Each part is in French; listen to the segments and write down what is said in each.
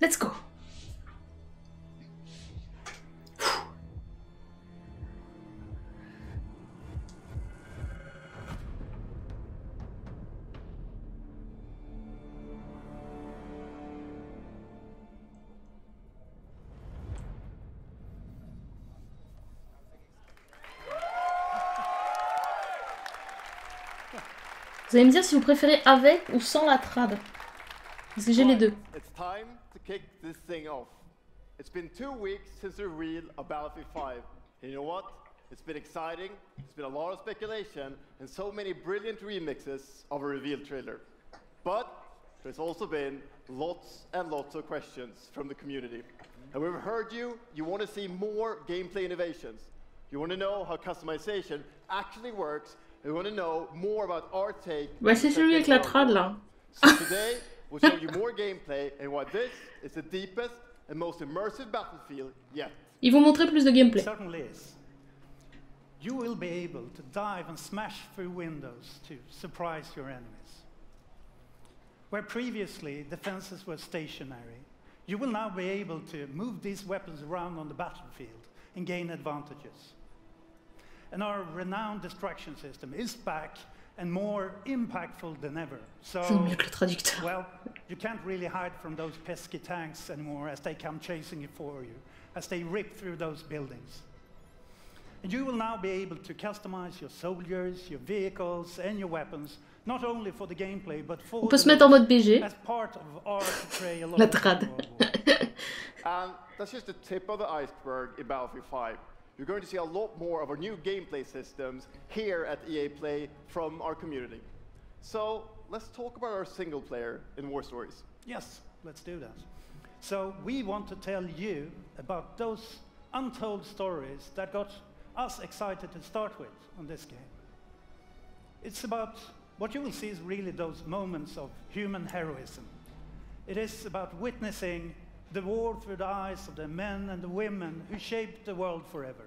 Let's go. Vous allez me dire si vous préférez avec ou sans la trad. Parce que j'ai les deux. It's time to kick this thing off. It's been 2 weeks since the reveal of Battlefield 5. And you know what? It's been exciting, it's been a lot of speculation, and so many brilliant remixes of a reveal trailer. But there's also been lots and lots of questions from the community. And we've heard you want to see more gameplay innovations. You want to know how customization actually works. We want to know more about our take. Ouais, c'est celui avec la trad là. So today, we'll show you more gameplay and why this is the deepest and most immersive battlefield yet. Ils vont montrer plus de gameplay. Certainly is. You will be able to dive and smash through windows to surprise your enemies. Where previously defenses were stationary, you will now be able to move these weapons around on the battlefield and gain advantages. And our renowned distraction system is back and more impactful than ever. So, well, you can't really hide from those pesky tanks anymore as they come chasing you for you, as they rip through those buildings. And you will now be able to customize your soldiers, your vehicles, and your weapons, not only for the gameplay, but for On peut se mettre en mode BG. as part of our portrayal of La trad. And that's just the tip of the iceberg in Battlefield 5. You're going to see a lot more of our new gameplay systems here at EA Play from our community. So let's talk about our single player in War Stories. Yes, let's do that. So we want to tell you about those untold stories that got us excited to start with on this game. It's about what you will see is really those moments of human heroism. It is about witnessing the war through the eyes of the men and the women who shaped the world forever.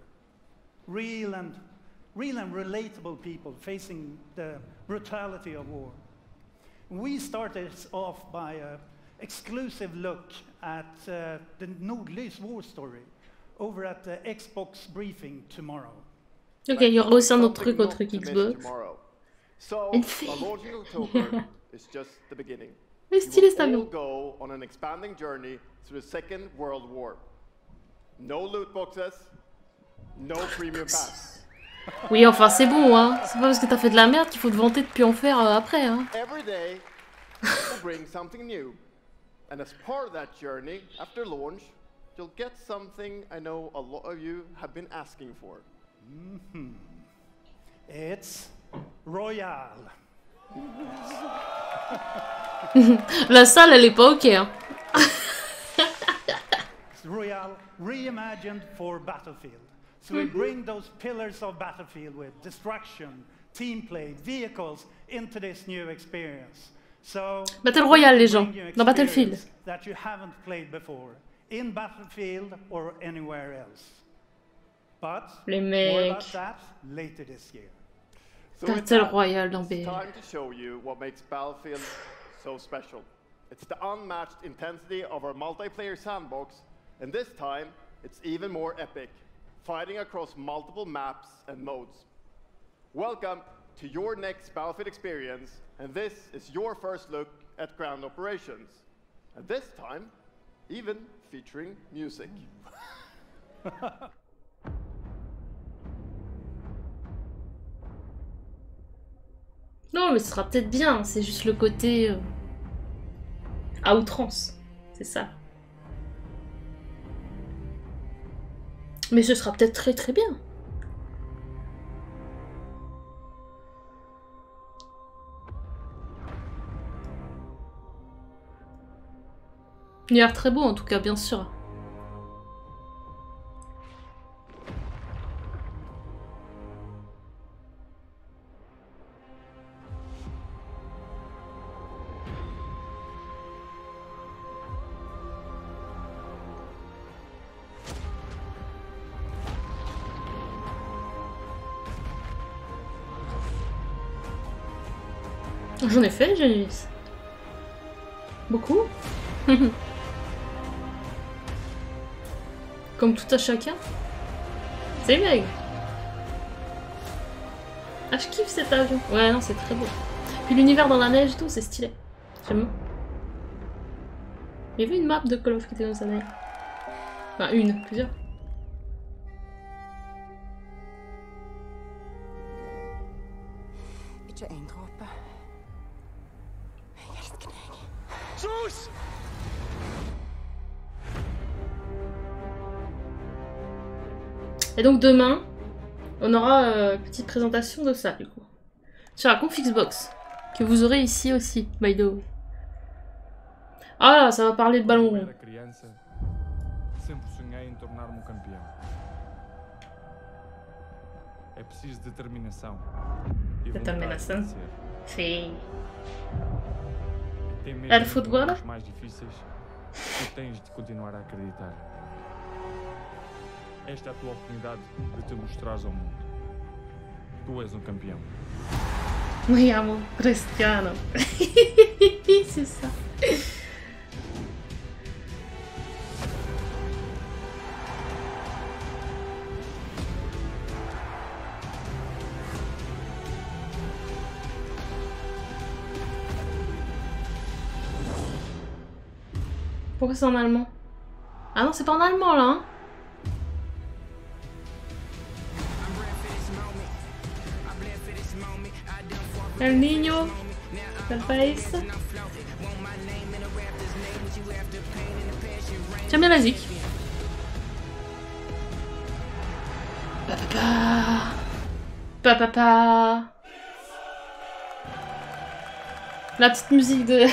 Real and relatable people facing the brutality of war. We started off by an exclusive look at the Nordlys war story over at the Xbox briefing tomorrow. Ok, il y aura aussi un autre truc au truc Xbox. So, Enfin. our launch in October is just the beginning. Mais stylé ça We bien. will go on an expanding journey through the Second World War. No loot boxes, no premium pass. Oui, enfin c'est bon, hein. C'est pas parce que t'as fait de la merde qu'il faut te vanter de plus en faire après, hein. Every day will bring something new. And as part of that journey, after launch, you'll get something I know a lot of you have been asking for. It's Royal. La salle, elle est pas ok, hein. Royal reimagined for Battlefield. So we bring those pillars of Battlefield with destruction, team play, vehicles into this new experience. So Battle Royale, les gens, dans Battlefield. That you haven't played before in Battlefield or anywhere else. But Les more about mecs. that later this year. So with Battle that, Royale dans it's BF. time to show you what makes Battlefield so special. It's the unmatched intensity of our multiplayer sandbox, and this time, it's even more epic, fighting across multiple maps and modes. Welcome to your next Battlefield experience, and this is your first look at ground operations. And this time, even featuring music. Non, mais ce sera peut-être bien, c'est juste le côté à outrance, c'est ça. Mais ce sera peut-être très très bien. Il a l'air très beau en tout cas, bien sûr. J'en ai fait, Janice. Beaucoup. Comme tout à chacun. C'est bien. Ah, je kiffe cet avion. Ouais, non, c'est très beau. Puis l'univers dans la neige et tout, c'est stylé. J'aime bien. Il y avait une map de Call of qui était comme ça d'ailleurs. Enfin, plusieurs. Et donc demain, on aura une petite présentation de ça du coup. Sur la Conf Xbox, que vous aurez ici aussi, by the way. Ah, ça va parler de ballon rond. Determinação. Sim. É de futebol? Esta é a tua oportunidade de te mostrares ao mundo. Tu és um campeão. Me llamo Cristiano. C'est ça. Pourquoi c'est en allemand? Ah non, c'est pas en allemand là, hein? El niño del país. J'aime bien la zik. Papa. La petite musique de...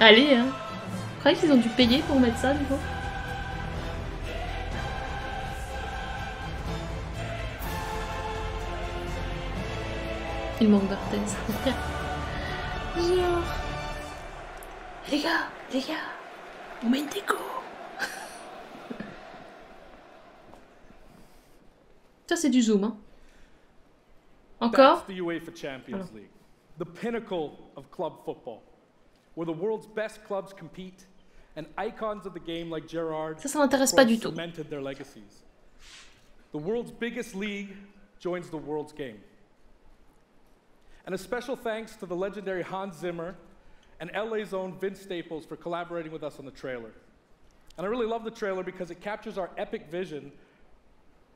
Allez, hein. Je croyais qu'ils ont dû payer pour mettre ça, du coup. Il manque d'orthèse. Genre... Les gars, on met une déco. Ça, c'est du zoom, hein. Encore? That's the UEFA Champions League, the pinnacle of club football, where the world's best clubs compete, and icons of the game like Gerrard Ça m'intéresse pas du tout. cemented their legacies. The world's biggest league joins the world's game. And a special thanks to the legendary Hans Zimmer and LA's own Vince Staples for collaborating with us on the trailer. And I really love the trailer because it captures our epic vision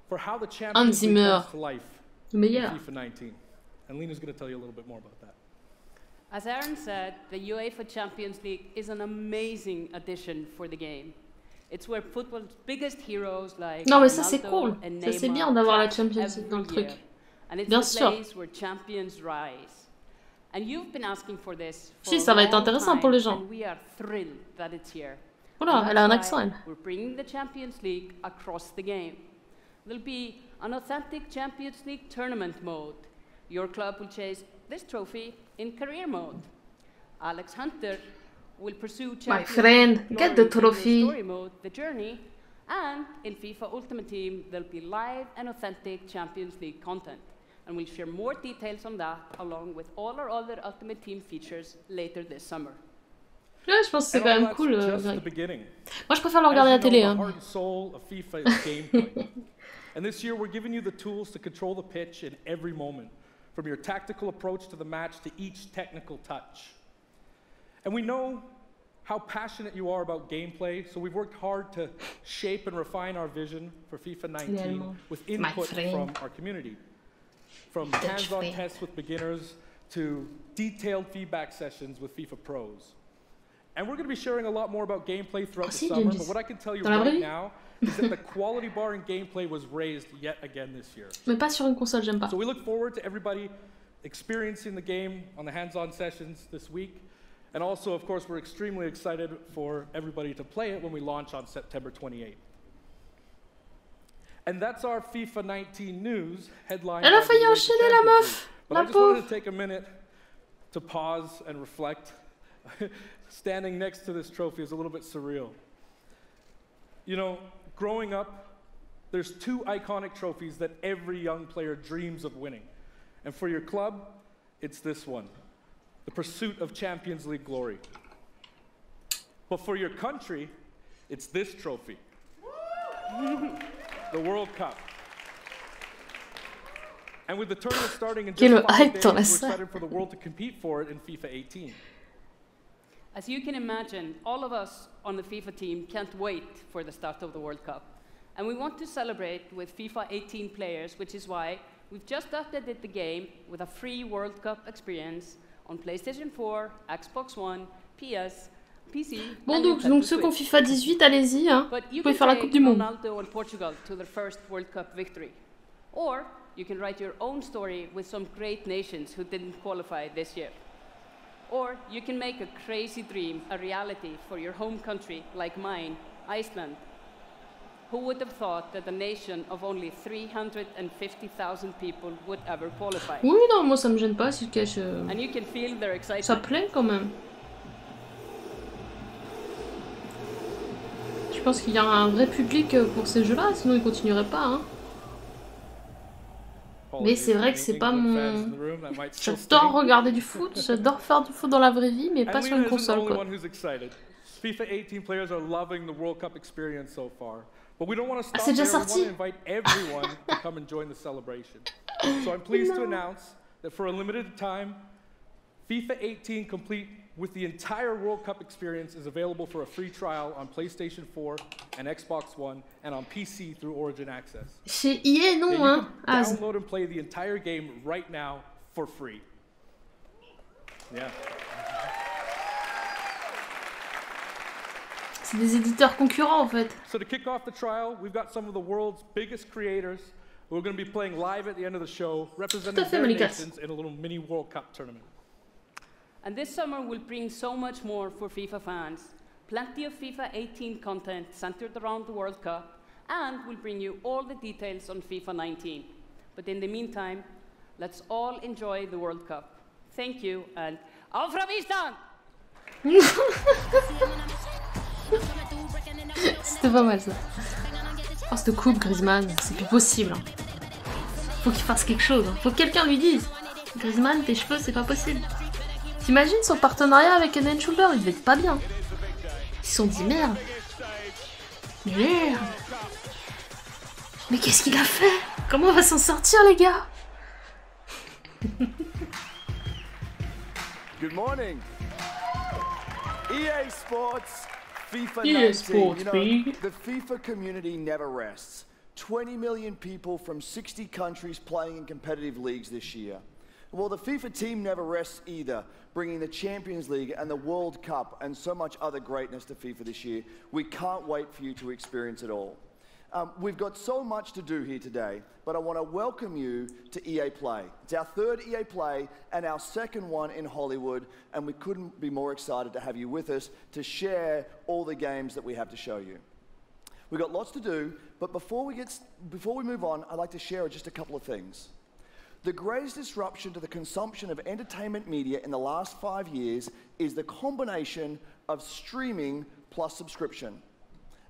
for how the Champions League comes to life in FIFA 19. And Lena's going to tell you a little bit more about that. As Aaron said, the UEFA Champions League is an amazing addition for the game. It's where football's biggest heroes like Non mais ça c'est cool. Ça c'est bien d'avoir la Champions League dans le truc. And it's Bien the sûr. place where champions rise. And you've been asking for this for Si, ça va a être long intéressant time, pour les gens. and we are thrilled that it's here. Oula, And elle a un that's accent, why elle. We're bringing the Champions League across the game. There'll be an authentic Champions League tournament mode. Your club will chase this trophy in career mode. Alex Hunter will pursue Champions friend, League get the glory in trophy. story mode, the journey, and in FIFA Ultimate Team there'll be live and authentic Champions League content. And we'll share more details on that along with all our other Ultimate Team features later this summer. Ouais, je pense que c'est quand même cool. Just Greg. the beginning. Moi je préfère le regarder à la télé. The Hein. heart and soul of FIFA is gameplay. And this year we're giving you the tools to control the pitch in every moment, from your tactical approach to the match to each technical touch. And we know how passionate you are about gameplay, so we've worked hard to shape and refine our vision for FIFA 19 with input from our community. From hands-on tests with beginners to detailed feedback sessions with FIFA pros. And we're going to be sharing a lot more about gameplay throughout the summer, but what I can tell you right now is that the quality bar in gameplay was raised yet again this year. Mais pas sur une console, j'aime pas. So we look forward to everybody experiencing the game on the hands-on sessions this week. And also, of course, we're extremely excited for everybody to play it when we launch on September 28th. And that's our FIFA 19 news headline. Elle a failli enchaîner la meuf, But I la just wanted pauvre. to take a minute to pause and reflect. Standing next to this trophy is a little bit surreal. You know, growing up, there's two iconic trophies that every young player dreams of winning. And for your club, it's this one, the pursuit of Champions League glory. But for your country, It's this trophy. The World Cup. And with the tournament starting in just 5 days, we're excited for the world to compete for it in FIFA 18. As you can imagine, all of us on the FIFA team can't wait for the start of the World Cup. And we want to celebrate with FIFA 18 players, which is why we've just updated the game with a free World Cup experience on PlayStation 4, Xbox One, PS, PC. Bon, donc ceux qui ont FIFA 18, allez-y, hein. Vous pouvez faire la Coupe du Monde. Ronaldo and Portugal to their first World Cup victory. Or you can write your own story with some great nations who didn't qualify this year. Or you can make a crazy dream a reality for your home country, like mine, Iceland. Who would have thought that a nation of only 350,000 people would ever qualify? Oui, non, moi ça me gêne pas, si cache. And you can feel their excitement. Ça plaît quand même. Je pense qu'il y a un vrai public pour ces jeux-là, sinon ils continueraient pas, hein. Mais c'est vrai que c'est pas mon... J'adore regarder du foot, j'adore faire du foot dans la vraie vie, mais pas sur une console, quoi. FIFA 18 players are loving the World Cup experience so far. But we don't want to stop c'est déjà there. sorti. We want to invite everyone to come and join the celebration. So I'm pleased to announce that for a limited time, FIFA 18 complete with the entire World Cup experience is available for a free trial on PlayStation 4 and Xbox One and on PC through Origin Access. Chez EA, non, hein. You can download and play the entire game right now for free. Yeah. C'est des éditeurs concurrents en fait. So to kick off the trial, we've got some of the world's biggest creators who are going to be playing live at the end of the show, representing their nations in a little mini World Cup tournament. And this summer will bring so much more for FIFA fans. Plenty of FIFA 18 content centered around the World Cup, and we'll bring you all the details on FIFA 19. But in the meantime, let's all enjoy the World Cup. Thank you, and auf Ravistan! C'était pas mal ça. Oh, cette coupe, Griezmann, c'est plus possible. Hein. Faut qu'il fasse quelque chose. Hein. Faut que quelqu'un lui dise Griezmann, tes cheveux, c'est pas possible. T'imagines son partenariat avec Head & Shoulder, il devait être pas bien. Ils se sont dit merde. Merde. Mais qu'est-ce qu'il a fait? Comment on va s'en sortir, les gars? Good morning. EA Sports. FIFA 19, Sports, the FIFA community never rests. 20 million people from 60 countries playing in competitive leagues this year. Well, the FIFA team never rests either, bringing the Champions League and the World Cup and so much other greatness to FIFA this year. We can't wait for you to experience it all. We've got so much to do here today, but I want to welcome you to EA Play. It's our third EA Play and our second one in Hollywood, and we couldn't be more excited to have you with us to share all the games that we have to show you. We've got lots to do, but before we move on, I'd like to share just a couple of things. The greatest disruption to the consumption of entertainment media in the last 5 years is the combination of streaming plus subscription.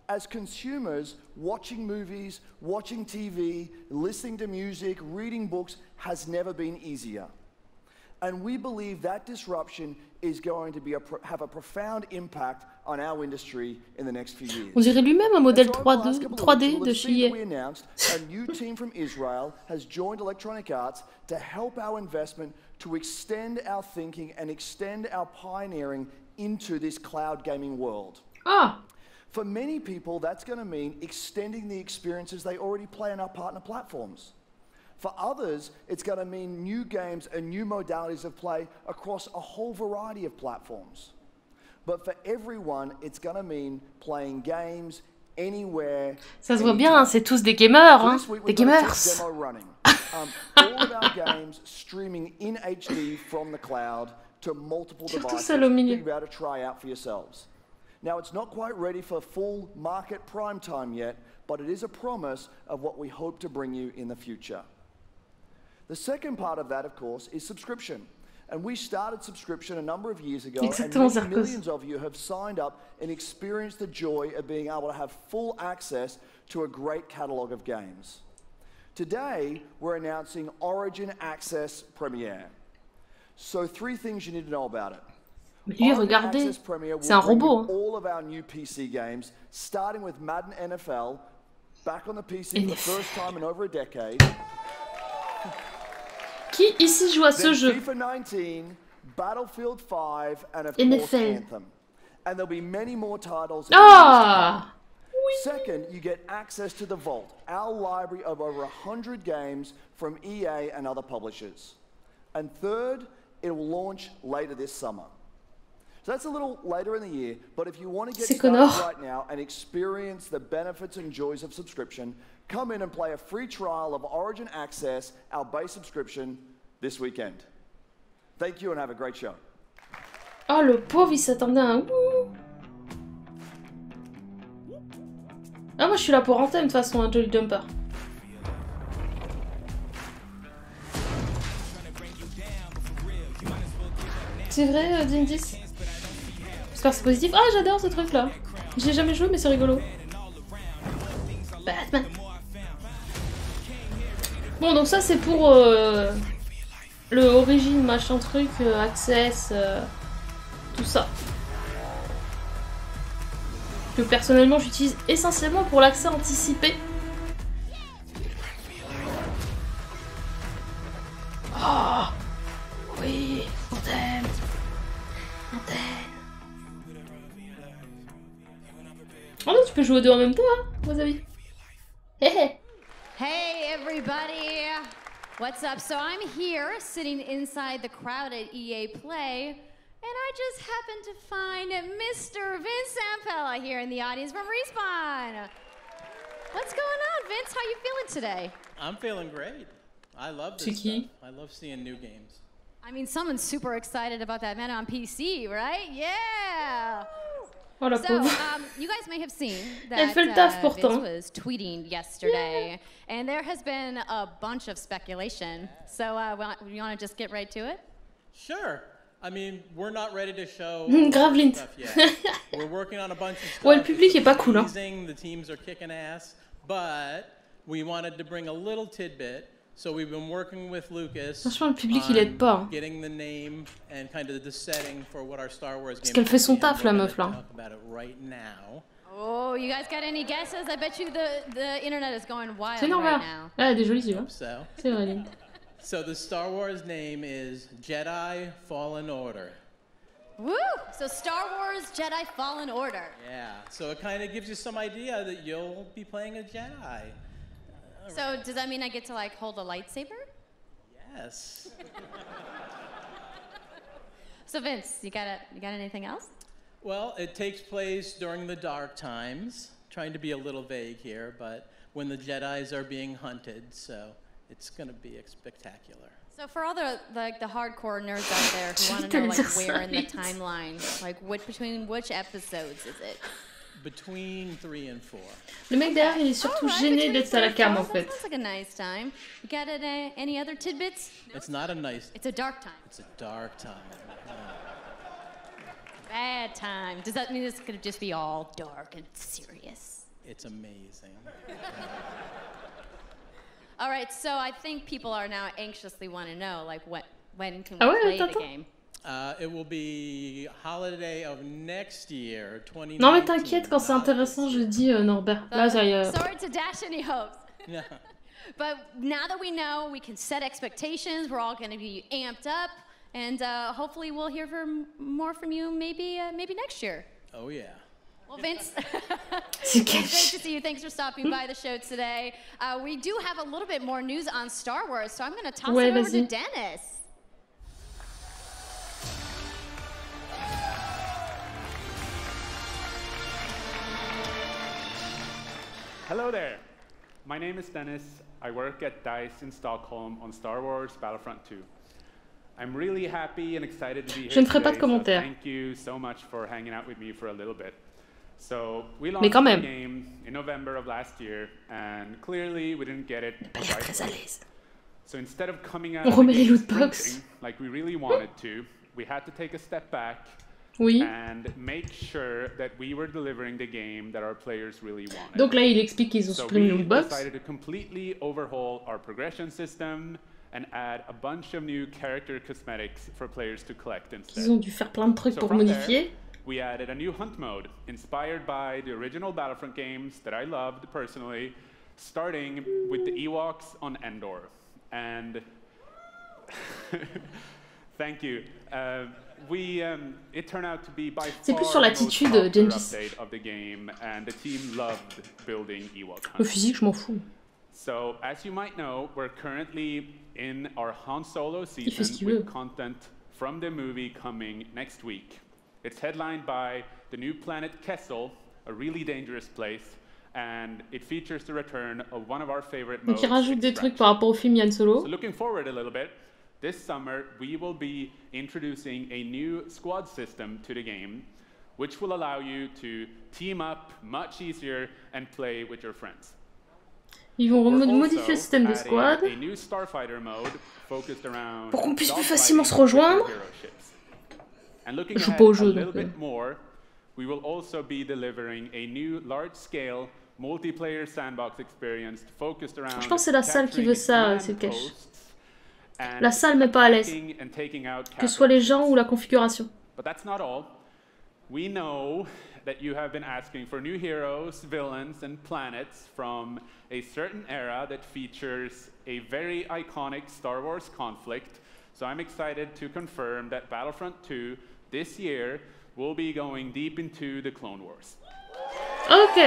As consumers, watching movies, watching TV, listening to music, reading books has never been easier. And we believe that disruption is going to have a profound impact on our industry in the next few years. On dirait lui-même un modèle 3D de chez EA. We announced a new team from Israel has joined Electronic Arts to help our investment to extend our thinking and extend our pioneering into this cloud gaming world. Ah! For many people, that's going to mean extending the experiences they already play on our partner platforms. For others, it's going to mean new games and new modalities of play across a whole variety of platforms. But for everyone, it's going to mean playing games anywhere. Ça se voit bien, c'est tous des gamers, hein, des gamers. All of our games streaming in HD from the cloud to multiple devices that you'll be able to try out for yourselves. Now, it's not quite ready for full market prime time yet, but it is a promise of what we hope to bring you in the future. The second part of that, of course, is subscription. And we started subscription a number of years ago, and millions of you have signed up and experienced the joy of being able to have full access to a great catalog of games. Today, we're announcing Origin Access Premiere. So 3 things you need to know about it. Mais lui, regardez, c'est un robot. Hein. All of our new PC games, starting with Madden NFL, back on the PC for the first time in over a decade. Qui ici joue à ce jeu? FIFA 19, Battlefield 5, and of NFL. course Anthem. And there'll be many more titles. Ah! Second, you get access to the Vault, our library of over 100 games from EA and other publishers. And third, it will launch later this summer. So that's a little later in the year, but if you want to get started right now and experience the benefits and joys of subscription, come in and play a free trial of Origin Access, our base subscription, this weekend. Thank you and have a great show. Oh, le pauvre, il s'attendait à un ouh. Ah, moi je suis là pour Anthem de toute façon, un Jolly Jumper. C'est vrai, Dindis? J'espère que c'est positif. Ah, j'adore ce truc là. J'ai jamais joué, mais c'est rigolo. Batman. Bon, donc ça c'est pour le origine, machin truc, access, tout ça. Que personnellement j'utilise essentiellement pour l'accès anticipé. Oh oui, Anthem. Oh non, tu peux jouer aux deux en même temps, hein, vos amis. Hey everybody! What's up? So I'm here, sitting inside the crowd at EA Play, and I just happened to find Mr. Vince Zampella here in the audience from Respawn. What's going on, Vince? How you feeling today? I'm feeling great. I love this stuff. I love seeing new games. I mean, someone's super excited about that man on PC, right? Yeah! Oh, la so, pauvre. you guys may have seen Elle that fait le taf pourtant. Vince was tweeting yesterday, and there has been a bunch of speculation. So, you want to just get right to it? Sure. I mean, we're not ready to show Grave Lint. stuff yet. We're working on a bunch of stuff. Ouais, le public est pas cool, hein. The teams are kicking ass, but we wanted to bring a little tidbit. So we've been working with Lucas. Franchement, le public il aide pas. Hein. Getting the name and kind of the setting for what our Star Wars game. Parce qu'elle fait son taf, la meuf là. Talk about it right now. Oh, you guys got any guesses? I bet you the internet is going wild right now. Ah, elle a des jolis yeux. So. C'est vrai, Lynn. So the Star Wars name is Jedi Fallen Order. Woo! So Star Wars Jedi Fallen Order. Yeah. So it kind of gives you some idea that you'll be playing a Jedi. So does that mean I get to like hold a lightsaber? Yes. So Vince, you got anything else? Well, it takes place during the dark times. Trying to be a little vague here, but when the Jedis are being hunted, so it's going to be spectacular. So for all the hardcore nerds out there who want to know like where in the timeline, like between which episodes is it? Between 3 and 4. Le mec derrière, il est surtout gêné d'être à la cam en fait. Sounds like a nice time. You got any other tidbits? No? It's not a nice. It's a dark time. It's a dark time. Bad time. Does that mean it's gonna just be all dark and serious? It's amazing. All right, so I think people are now anxiously want to know, like, when can we play the game? It will be holiday of next year, 2019. Non mais t'inquiète, quand c'est intéressant, je dis Norbert. Là, ça y est. Sorry to dash any hopes. But now that we know, we can set expectations. We're all going to be amped up, and hopefully we'll hear more from you maybe next year. Oh yeah. Well, Vince, it's great to see you. Thanks for stopping by the show today. We do have a little bit more news on Star Wars, so I'm going to toss it over to Dennis. Hello there. My name is Dennis. I work at DICE in Stockholm on Star Wars Battlefront 2. I'm really happy and excited to be here Je ne ferai pas de today, commentaires. so thank you so much for hanging out with me for a little bit. So we launched the game in November of last year, and clearly we didn't get it right. So instead of coming out sprinting like we really wanted to, we had to take a step back and make sure that we were delivering the game that our players really wanted. Donc là, il explique qu'ils ont supprimé le loot box. So we decided to completely overhaul our progression system and add a bunch of new character cosmetics for players to collect instead. Ils ont dû faire plein de trucs pour modifier. We added a new hunt mode inspired by the original Battlefront games that I loved personally, starting with the Ewoks on Endor. And thank you. It turned out to be by far plus sur l'attitude, the most Gengis. update of the game, and the team loved building Ewok hunts. Le physique, je m'en fous. So, as you might know, we're currently in our Han Solo season with content from the movie coming next week. It's headlined by the new planet Kessel, a really dangerous place, and it features the return of one of our favorite modes. Donc ils rajoutent des trucs par rapport au film Han Solo. So looking forward a little bit, this summer we will be introducing a new squad system to the game, which will allow you to team up much easier and play with your friends. Ils vont modifier le système de squad pour qu'on puisse plus facilement se rejoindre. Je joue pas au jeu, donc... We will also be delivering a new large-scale multiplayer sandbox experience focused around. Je pense que c'est la salle qui veut ça, c'est le cache. La salle m'est pas à l'aise, que ce soit les gens ou la configuration. But that's not all. We know that you have been asking for new heroes, villains, and planets from a certain era that features a very iconic Star Wars conflict. So I'm excited to confirm that Battlefront 2 this year will be going deep into the Clone Wars. Ok,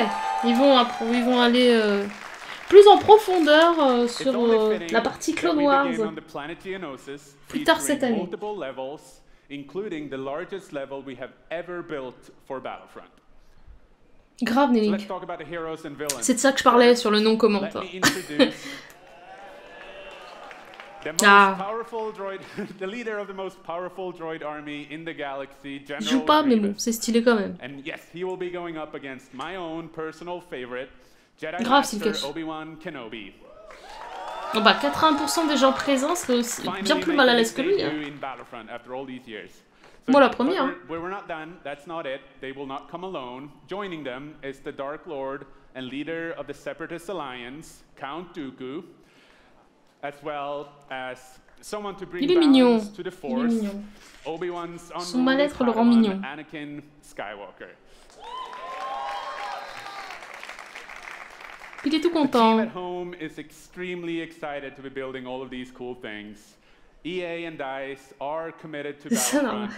ils vont aller plus en profondeur sur la partie Clone Wars plus tard cette année. Including the largest level we have ever built for Battlefront. Grave, Nelly. C'est de ça que je parlais sur le non-comment. The leader of the most powerful droid army in the galaxy, General Il joue pas, mais bon, c'est stylé quand même. And yes, he will be going up against my own personal favorite, Jedi Master Obi-Wan Kenobi. Oh bah 80% des gens présents seraient aussi bien plus mal à l'aise que lui. Hein. Moi la première. Hein. We're not done. That's not it. They will not come alone. Joining them is the Dark Lord and leader of the Separatist Alliance, Count Dooku, as well as someone to bring balance to the Force. Obi-Wan's son mal-être le rend mignon. Anakin Skywalker. Il est tout content. The team at home is extremely excited to be building all of these cool things. EA and DICE are committed to Battlefront.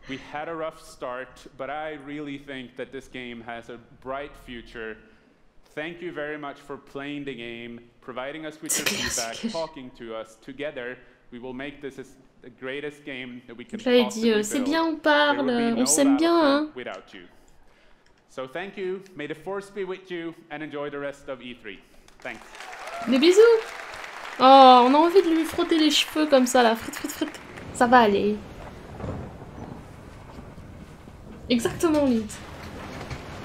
We had a rough start, but I really think that this game has a bright future. Thank you very much for playing the game, providing us with your feedback, talking to us. Together, we will make this the greatest game that we can possibly build. C'est bien, on parle, on s'aime bien, hein. Without you. So thank you, may the force be with you, and enjoy the rest of E3. Thanks. Des bisous. Oh, on a envie de lui frotter les cheveux comme ça, là, frite. Ça va aller. Exactement, Lint.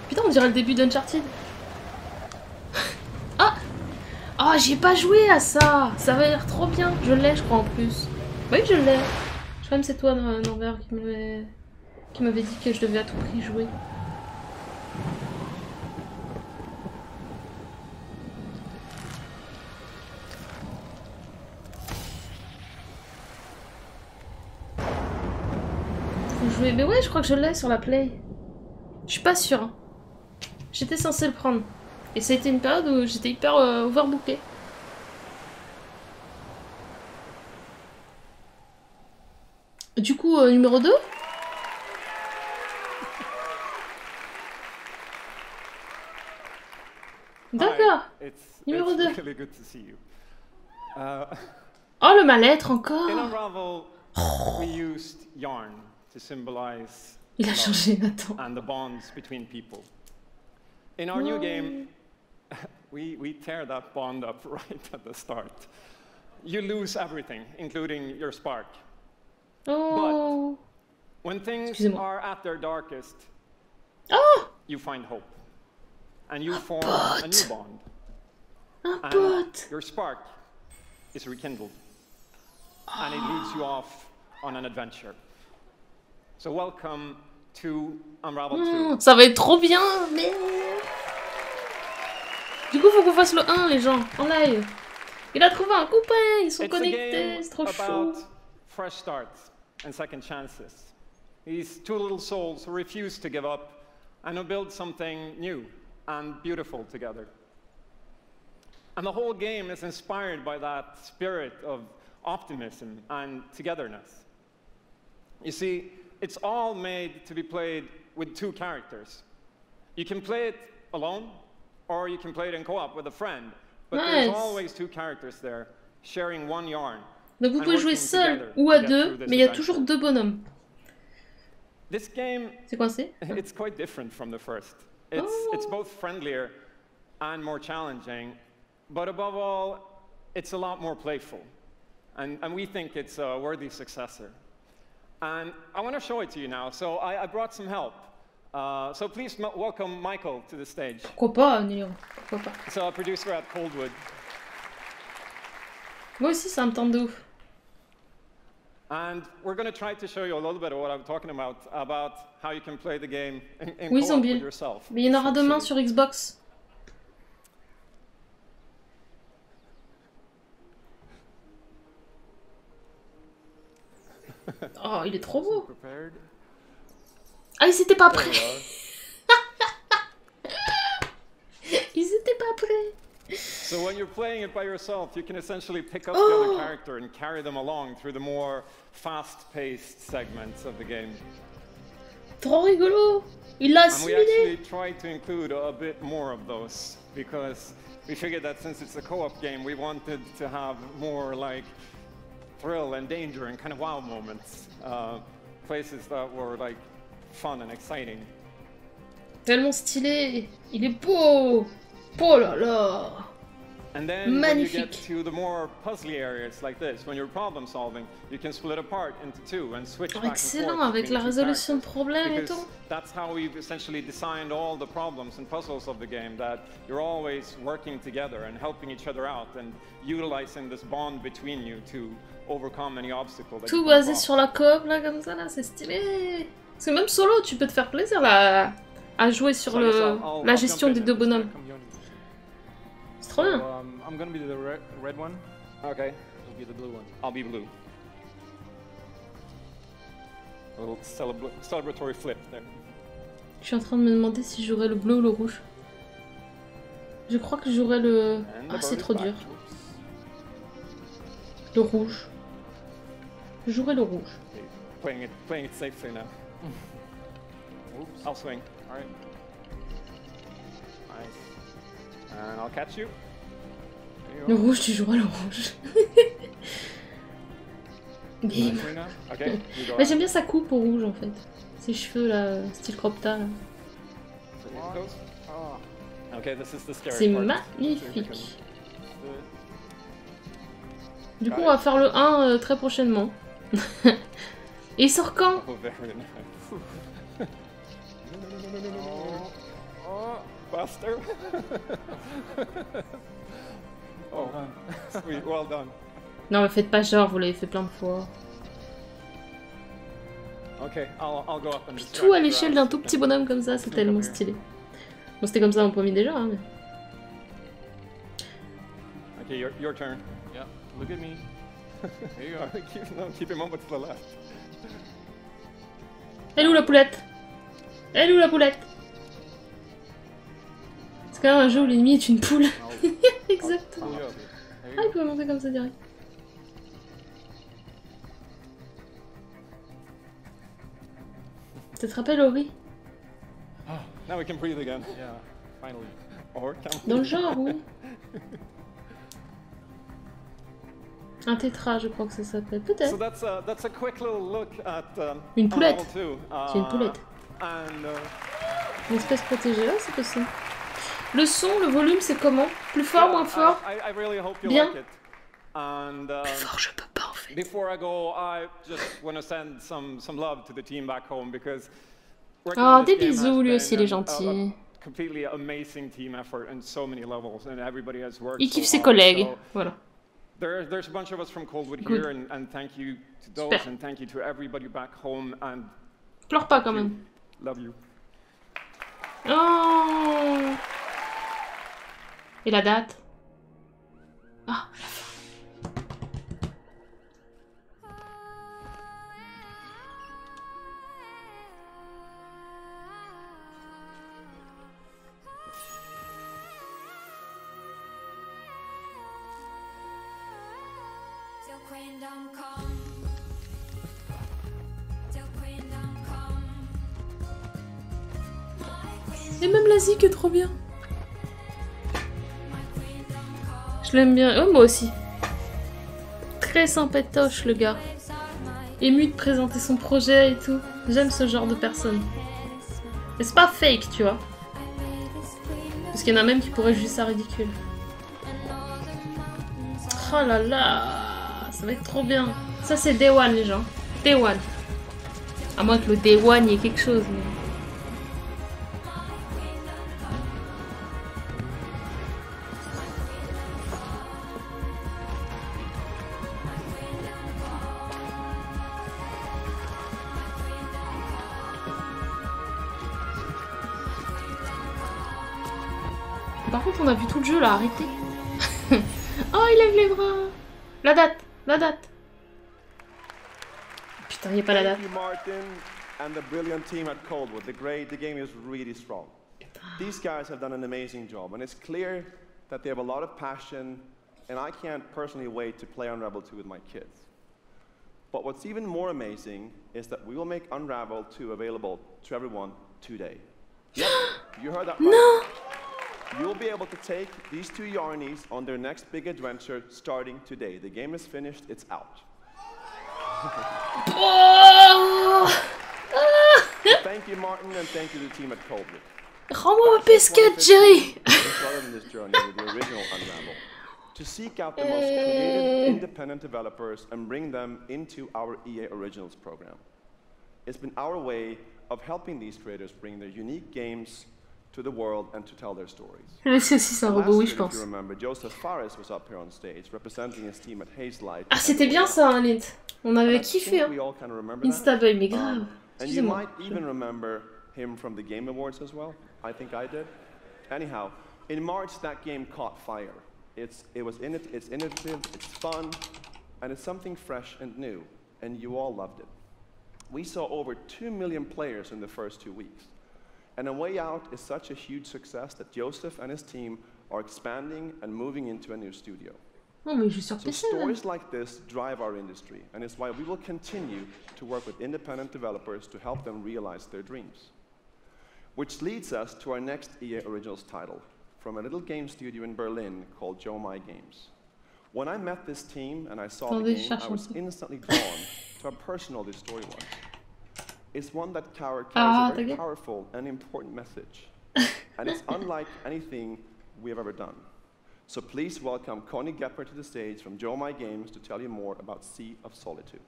Putain, on dirait le début d'Uncharted. Ah. Oh, j'ai pas joué à ça. Ça va l'air trop bien. Je l'ai, je crois, en plus. Oui, je l'ai. Je crois que c'est toi, Norbert, qui m'avait dit que je devais à tout prix jouer. Mais ouais, je crois que je l'ai sur la Play. Je suis pas sûre. Hein. J'étais censée le prendre. Et ça a été une période où j'étais hyper overbookée. Du coup, numéro 2 ? D'accord. Numéro 2. Oh, le mal-être encore. To symbolize il a changé, Nathan. And the bonds between people. In our new game, we tear that bond up right at the start. You lose everything, including your spark. Oh. But when things are at their darkest, you find hope. And you form a new bond. And your spark is rekindled. And it leads you off on an adventure. So welcome to Unravel 2. Ça va être trop bien, mais... Du coup, faut qu'on fasse le 1, les gens, en live. Il a trouvé un copain, ils sont connectés, c'est trop chaud. Fresh starts and second chances. These two little souls who refuse to give up and who build something new and beautiful together. And the whole game is inspired by that spirit of optimism and togetherness. You see, it's all made to be played with two characters. You can play it alone, or you can play it in co-op with a friend. But there's always two characters there, sharing one yarn. Donc vous pouvez jouer seul ou à deux, mais il y a toujours deux bonhommes. This game, c'est coincé? It's quite different from the first. It's both friendlier and more challenging, but above all, it's a lot more playful. And we think it's a worthy successor. And I want to show it to you now, so I brought some help. So please welcome Michael to the stage. Pourquoi pas, Néo? Pourquoi pas? So a producer at Coldwood. Moi aussi, ça me tente de ouf. And we're going to try to show you a little bit of what I'm talking about how you can play the game in oui, co-op with yourself. Mais il y en aura demain sur Xbox. Oh, il est trop beau. Ah, ils étaient pas prêts. Ils étaient pas prêts. So when you're playing it by yourself, you can essentially pick up the other character and carry them along through the more fast-paced segments of the game. Trop rigolo. Il l'a assimilé. And we actually tried to include a bit more of those because we figured that since it's a co-op game, we wanted to have more like thrill and danger and kind of wow moments, places that were like fun and exciting. Tellement stylé. Il est beau. Oh là là. And then when you get to the more puzzly areas like this, when you're problem solving, you can split apart into two and switch back and forth. Excellent, avec la résolution de problèmes et tout. That's how we've essentially designed all the problems and puzzles of the game, that you're always working together and helping each other out and utilizing this bond between you to overcome any obstacle. Tout basé sur la coop là comme ça là, c'est stylé. Parce que même solo, tu peux te faire plaisir là à jouer sur la gestion des deux bonhommes. C'est trop bien. I'm gonna be the red one. Okay. You'll be the blue one. I'll be blue. A little celebratory flip there. Je suis en train de me demander si j'aurais le bleu ou le rouge. Je crois que j'aurais le... Ah, c'est trop dur. Le rouge. J'aurais le rouge. Playing it safely now. Oops. I'll swing. All right. Nice. And I'll catch you. Le rouge, tu joueras le rouge. Okay, mais j'aime bien sa coupe au rouge en fait. Ses cheveux là, style crop-ta. C'est magnifique. Du coup, on va faire le 1 très prochainement. Et il sort quand? Faster. Oh, sweet, well done. Non, mais faites pas genre, vous l'avez fait plein de fois. Okay, I'll go up and tout à l'échelle d'un tout petit bonhomme comme ça, c'est tellement stylé. Bon, c'était comme ça en premier déjà, hein, mais... Okay, your turn. Yeah, look at me. Here you are. Keep him over to the left. Elle est où la poulette? Elle est où la poulette? C'est quand même un jeu où l'ennemi est une poule. Exactement. Ah, il peut monter comme ça direct. Ça te rappelle Ori? Now we can breathe again. Yeah, finally. Or can we? Dans le genre, oui. Un tétra, je crois que ça s'appelle. Peut-être. So that's a quick little look at une poulette. C'est une poulette. Une espèce protégée, là, c'est possible. Le son, le volume, c'est comment? Plus fort, moins fort? Bien. Plus fort, je peux pas en fait. Before I go, I just want to send some love to the team back home because oh, des bisous, lui aussi, il est gentil. Completely amazing team effort in so many levels and everybody has worked. Il kiffe ses collègues, voilà. There's a bunch of us from Coldwood here and thank you to those and thank you to everybody back home and pleure pas quand même. Love you. Oh. Et la date? Ah. Et même la zik est trop bien. Je l'aime bien. Oh, moi aussi. Très sympatoche, le gars. Ému de présenter son projet et tout. J'aime ce genre de personne. Et c'est pas fake, tu vois. Parce qu'il y en a même qui pourraient juger ça ridicule. Oh là là. Ça va être trop bien. Ça, c'est Day One, les gens. Day One. À moins que le Day One y ait quelque chose. Mais... Par contre, on a vu tout le jeu là, arrêtez. Oh, il lève les bras. La date, la date. Putain, il n'y a pas la date. Thank you, Martin, and the brilliant team at Coldwood. The game is really strong. These guys have done an amazing job, and it's clear that they have a lot of passion, and I can't personally wait to play Unravel 2 with my kids. But what's even more amazing is that we will make Unravel 2 available to everyone today. Yep, you heard that right. No. You'll be able to take these two Yarnies on their next big adventure starting today. The game is finished, it's out. Thank you, Martin, and thank you to the team at Coldwood. Rends-moi ma pesquette, Jerry. This journey with the original Unravel, to seek out the most creative, independent developers and bring them into our EA Originals program. It's been our way of helping these creators bring their unique games to the world and to tell their stories. C'est aussi ça, robot, oui, je pense. You remember, Joseph Fares was up here on stage representing his team at Hazelight. Ah, c'était bien ça, hein, Lint. On avait kiffé, hein. Instaboy, mais grave. And you might even remember him from the Game Awards as well. I think I did. Anyhow, in March that game caught fire. It's innovative, it's fun, and it's something fresh and new, and you all loved it. We saw over 2 million players in the first 2 weeks. And A Way Out is such a huge success that Joseph and his team are expanding and moving into a new studio. Oh, mais je suis So stories like this drive our industry, and it's why we will continue to work with independent developers to help them realize their dreams. Which leads us to our next EA Originals title, from a little game studio in Berlin called Joe My Games. When I met this team and I saw the game, I was instantly drawn to how personal this story was. It's one that carries a very powerful and important message, and it's unlike anything we have ever done. So please welcome Connie Gepper to the stage from Joe My Games to tell you more about Sea of Solitude.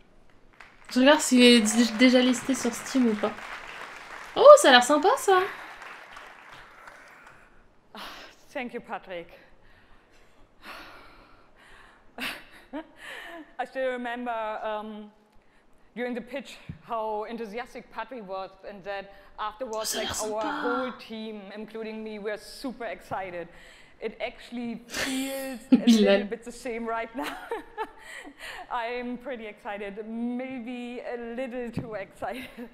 Je regarde s'il est déjà listé sur Steam ou pas. Oh, ça a l'air sympa ça. Thank you, Patrick. I still remember during the pitch how enthusiastic Patrick was, and that afterwards, like our whole team, including me, were super excited. It actually feels a little bit the same right now. I'm pretty excited, maybe a little too excited.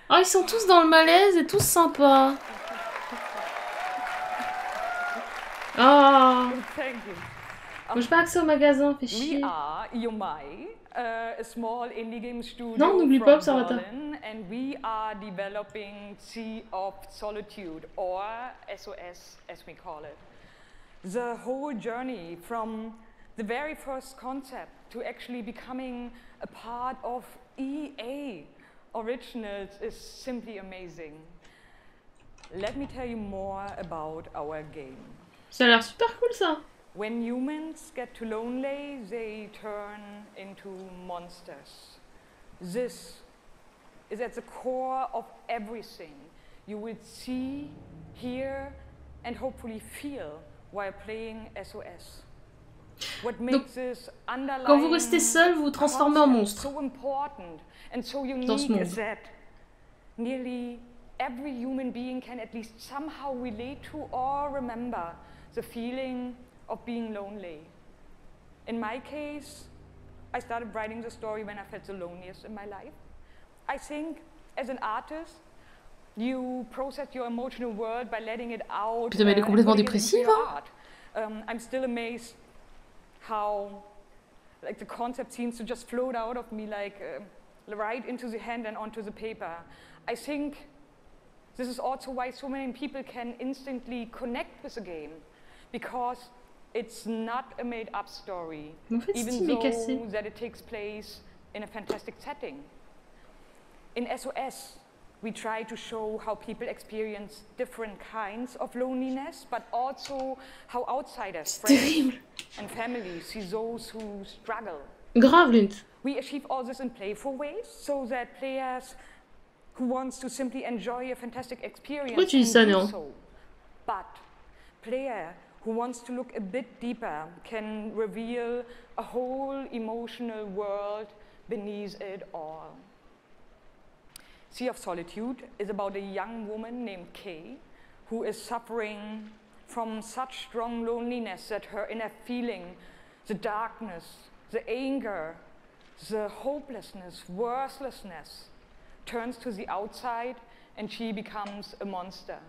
Oh, ils sont tous dans le malaise et tous sympas. Oh. Thank you. Moi, j'ai pas accès au magasin, fais chier. We are Yomai, a small indie game studio n'oublie pas, Observateur. Berlin, and we are developing Sea of Solitude, or SOS as we call it. The whole journey from the very first concept to actually becoming a part of EA Originals is simply amazing. Let me tell you more about our game. Ça a l'air super cool ça. When humans get too lonely, they turn into monsters. This is at the core of everything you will see, hear, and hopefully feel while playing SOS. What makes this underlying quand vous restez seul, vous vous transformez en monstre. So important and so Dans ce unique monde. is that nearly every human being can at least somehow relate to or remember the feeling of being lonely. In my case, I started writing the story when I felt the loneliest in my life. I think, as an artist, you process your emotional world by letting it out. Putain, mais elle est complètement dépressive, hein? I'm still amazed how, like, the concept seems to just float out of me, like, right into the hand and onto the paper. I think this is also why so many people can instantly connect with the game, because it's not a made-up story, even though that it takes place in a fantastic setting. In SOS, we try to show how people experience different kinds of loneliness, but also how outsiders, friends, and families see those who struggle. Grave, Lint. We achieve all this in playful ways, so that players who wants to simply enjoy a fantastic experience can do so. But player who wants to look a bit deeper can reveal a whole emotional world beneath it all. Sea of Solitude is about a young woman named Kay who is suffering from such strong loneliness that her inner feeling, the darkness, the anger, the hopelessness, worthlessness, turns to the outside and she becomes a monster.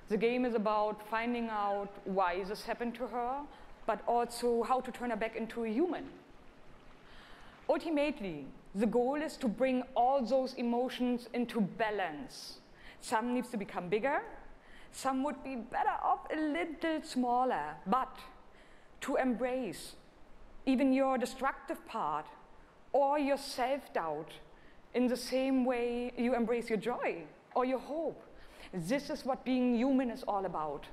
The game is about finding out why this happened to her, but also how to turn her back into a human. Ultimately, the goal is to bring all those emotions into balance. Some needs to become bigger, some would be better off a little smaller, but to embrace even your destructive part or your self-doubt in the same way you embrace your joy or your hope. This is what being human is all about.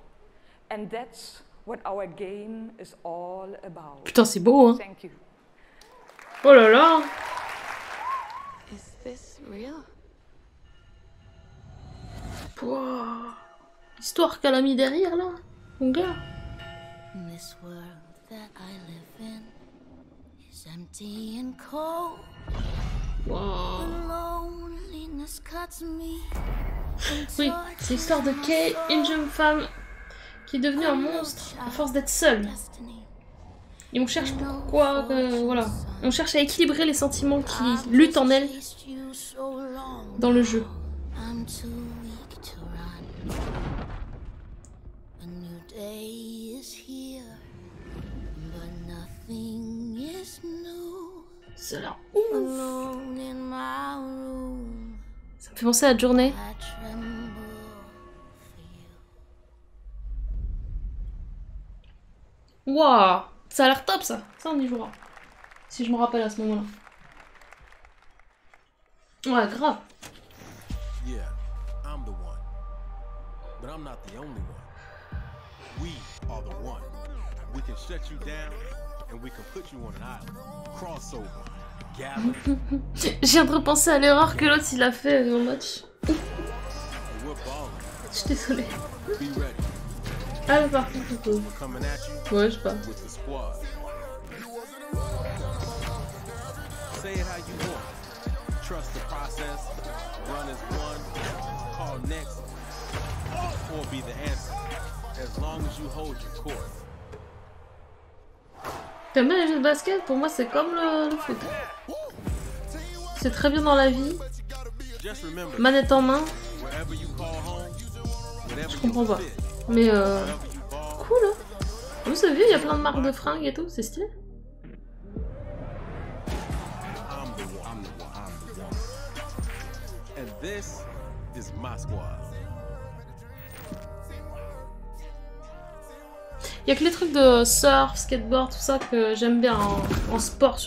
And that's what our game is all about. Putain, c'est beau, hein. Thank you. Oh là là. Is this real? Wow. L'histoire qu'elle a mis derrière, là, mon gars. This world that I live in is empty and cold. Wow. Loneliness cuts me. Oui, c'est l'histoire de Kay, une jeune femme qui est devenue un monstre à force d'être seule. Et on cherche pourquoi, voilà. On cherche à équilibrer les sentiments qui luttent en elle dans le jeu. C'est là. Ça me fait penser à la journée. Waouh, ça a l'air top ça. Ça on y jouera. Si je me rappelle à ce moment-là. Ouais, grave. Yeah, I'm the one. But I'm not the only one. We are the one. We can shut you down and we can put you on an island. Crossover. J'ai repenser à l'erreur que l'autre il a fait dans le match. Je suis désolée. Ah là par contre, ouais, je sais pas. T'aimes bien les jeux de basket? Pour moi c'est comme le foot. C'est très bien dans la vie. Manette en main. Je comprends pas. Mais cool hein. Vous savez, il y a plein de marques de fringues et tout, c'est stylé. Il y a que les trucs de surf, skateboard, tout ça que j'aime bien en sport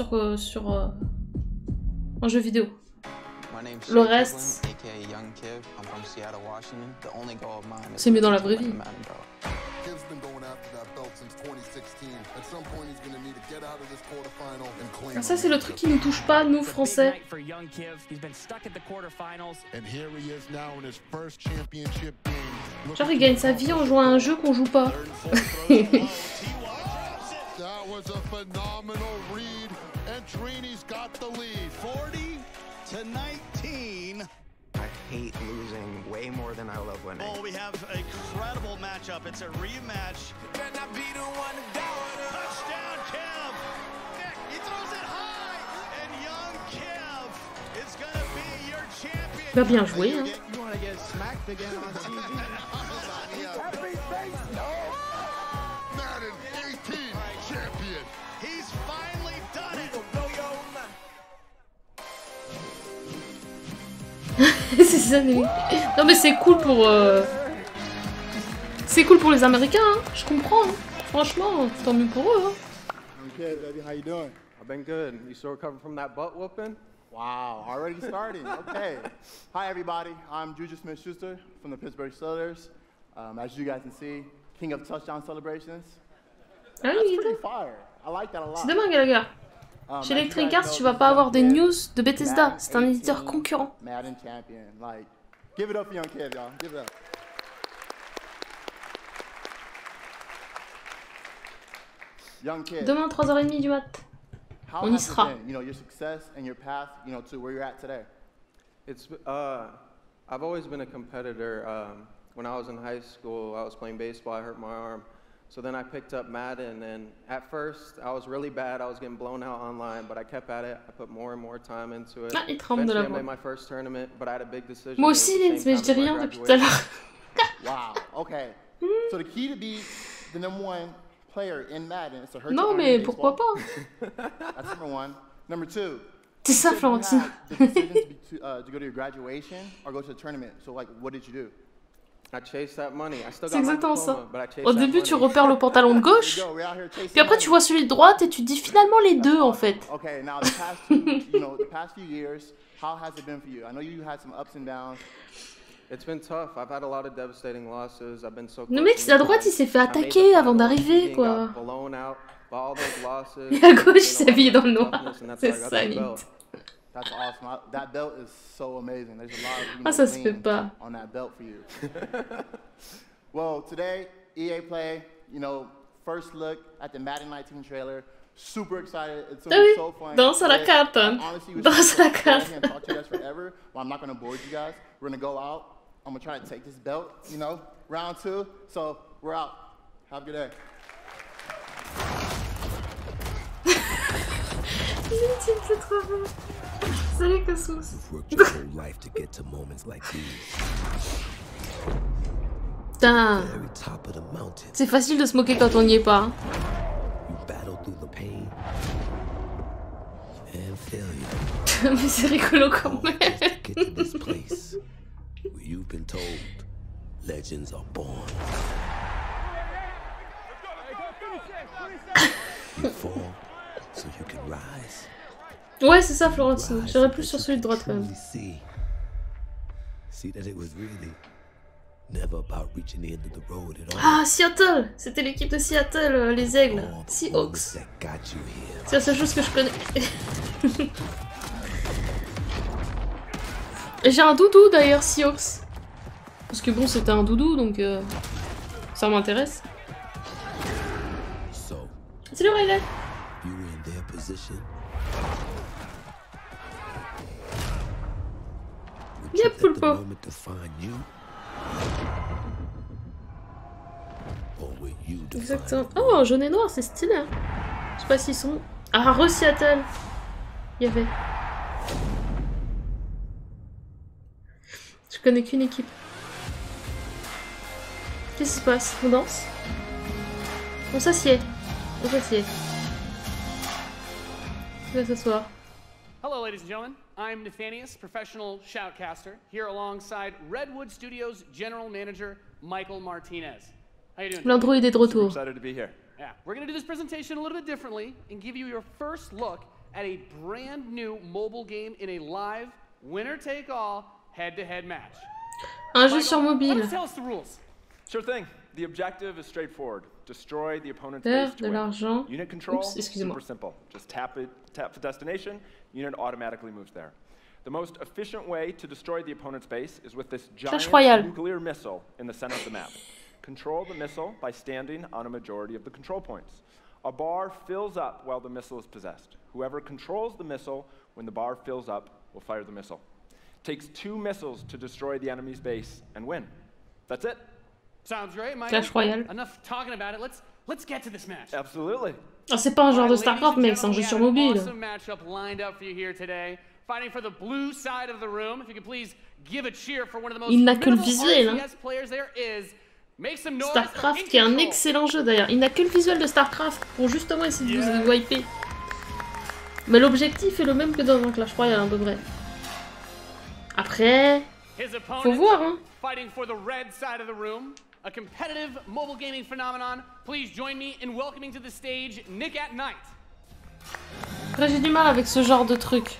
en jeu vidéo. Le reste, c'est mieux dans la vraie vie. Ah, ça c'est le truc qui nous touche pas, nous français. Genre il gagne sa vie en jouant à un jeu qu'on joue pas. I hate losing way more than I love winning. Oh, we have an incredible matchup. It's a rematch. Touchdown, Kev! Tu as bien joué, hein. C'est ça, mais... Non mais c'est cool pour... C'est cool pour les Américains, hein. Je comprends. Hein. Franchement, tant mieux pour eux. Hein. Okay, baby, how you doing? I've been good. You still recovering from that butt whooping? Wow, already starting. Okay. Hi, everybody. I'm Juju Smith-Schuster from the Pittsburgh Steelers. As you guys can see, king of touchdown celebrations. Ah oui, pretty fire. I like that a lot. C'est dingue, les gars. Chez Electronic Arts, tu vas pas avoir des news de Bethesda. C'est un éditeur concurrent. Madden champion. Like, give it up for young kids, y'all. Give it up. Young kids. Demain, 3h30 du mat. On y sera. You know, your success and your path, you know, to where you're at today. It's I've always been a competitor. When I was in high school, I was playing baseball. I hurt my arm. So then I picked up Madden, and at first I was really bad. I was getting blown out online, but I kept at it. I put more and more time into it. Ah, il tremble de la voix. I made my first tournament, but I had a big decision. Moi aussi, Lynn, mais je dis rien depuis tout à l'heure. Wow. Okay. So the key to be the #1 player in Madden is to hurt Non, mais pourquoi pas? That's number one. Number two. C'est ça, Florentine. The decision to go to your graduation or go to the tournament. So, like, what did you do? C'est exactement ça. Au début, tu repères le pantalon de gauche, puis après, tu vois celui de droite et tu dis finalement les deux en fait. Okay, now the past few years, how has it been for you? I know you had some ups and downs. It's been tough. I've had a lot of devastating losses. I've been so Le mec, à droite, il s'est fait attaquer avant d'arriver, quoi. Et à gauche, il s'habille dans le noir. C'est ça, limite. That's awesome. That belt is so amazing. There's a lot of ah, ça se fait pas. On that belt for you. Well, today, EA Play, you know, first look at the Madden 19 trailer. Super excited. It's so, so fun. Danse à la carte. Danse à la carte. I can't talk to you guys forever. Well, I'm not going to bore you guys. We're going to go out. I'm going to try to take this belt, you know, round 2. So, we're out. Have a good day. C'est trop bon. Salut Cosmos. Putain. C'est facile de se moquer quand on n'y est pas. Hein. Mais c'est rigolo quand même. Ouais, c'est ça, Florentine. J'irais plus sur celui de droite quand même. Ah, Seattle! C'était l'équipe de Seattle, les Aigles. Seahawks. C'est la seule chose que je connais. Et j'ai un doudou d'ailleurs, Seahawks. Parce que bon, c'était un doudou, donc ça m'intéresse. Salut Riley! Yep, Poulpo. Exactement. Oh, jaune et noir, c'est stylé. Hein. Je sais pas s'ils sont... Ah, re-Seattle. Il y avait... Je connais qu'une équipe. Qu'est-ce qui se passe? On danse? On s'assied. On s'assied. Je vais s'asseoir. Hello, ladies and gentlemen. I'm Nathanius, professional shoutcaster, here alongside Redwood Studios General Manager Michael Martinez. How you doing? L'android est de retour. Excited to be here. Yeah, we're going to do this presentation a little bit differently and give you your first look at a brand new mobile game in a live, winner-take-all, head-to-head match. Un jeu sur mobile. Tell us the rules. Sure thing. The objective is straightforward. Destroy the opponent's base to win. Unit control, super simple. Just tap the destination, unit automatically moves there. The most efficient way to destroy the opponent's base is with this giant nuclear missile in the center of the map. Control the missile by standing on a majority of the control points. A bar fills up while the missile is possessed. Whoever controls the missile when the bar fills up will fire the missile. It takes 2 missiles to destroy the enemy's base and win. That's it. Sounds great, Mike. Clash Royale. Enough talking about it. Let's get to this match. Absolutely. Ah, c'est pas un genre de StarCraft, mec, c'est un jeu sur mobile. Awesome matchup lined up for you here today. fighting for the blue side of the room. If you could please give a cheer for one of the most Il n'a que le visuel, hein. players there is. Make some noise. Starcraft qui est un excellent jeu d'ailleurs. Il n'a que le visuel de Starcraft pour justement essayer de vous wiper. Mais l'objectif est le même que dans un Clash Royale à peu près. Après, faut voir, hein. Fighting for the red side of the room. A competitive mobile gaming phenomenon. Please join me in welcoming to the stage Nick at Night. Après j'ai du mal avec ce genre de truc.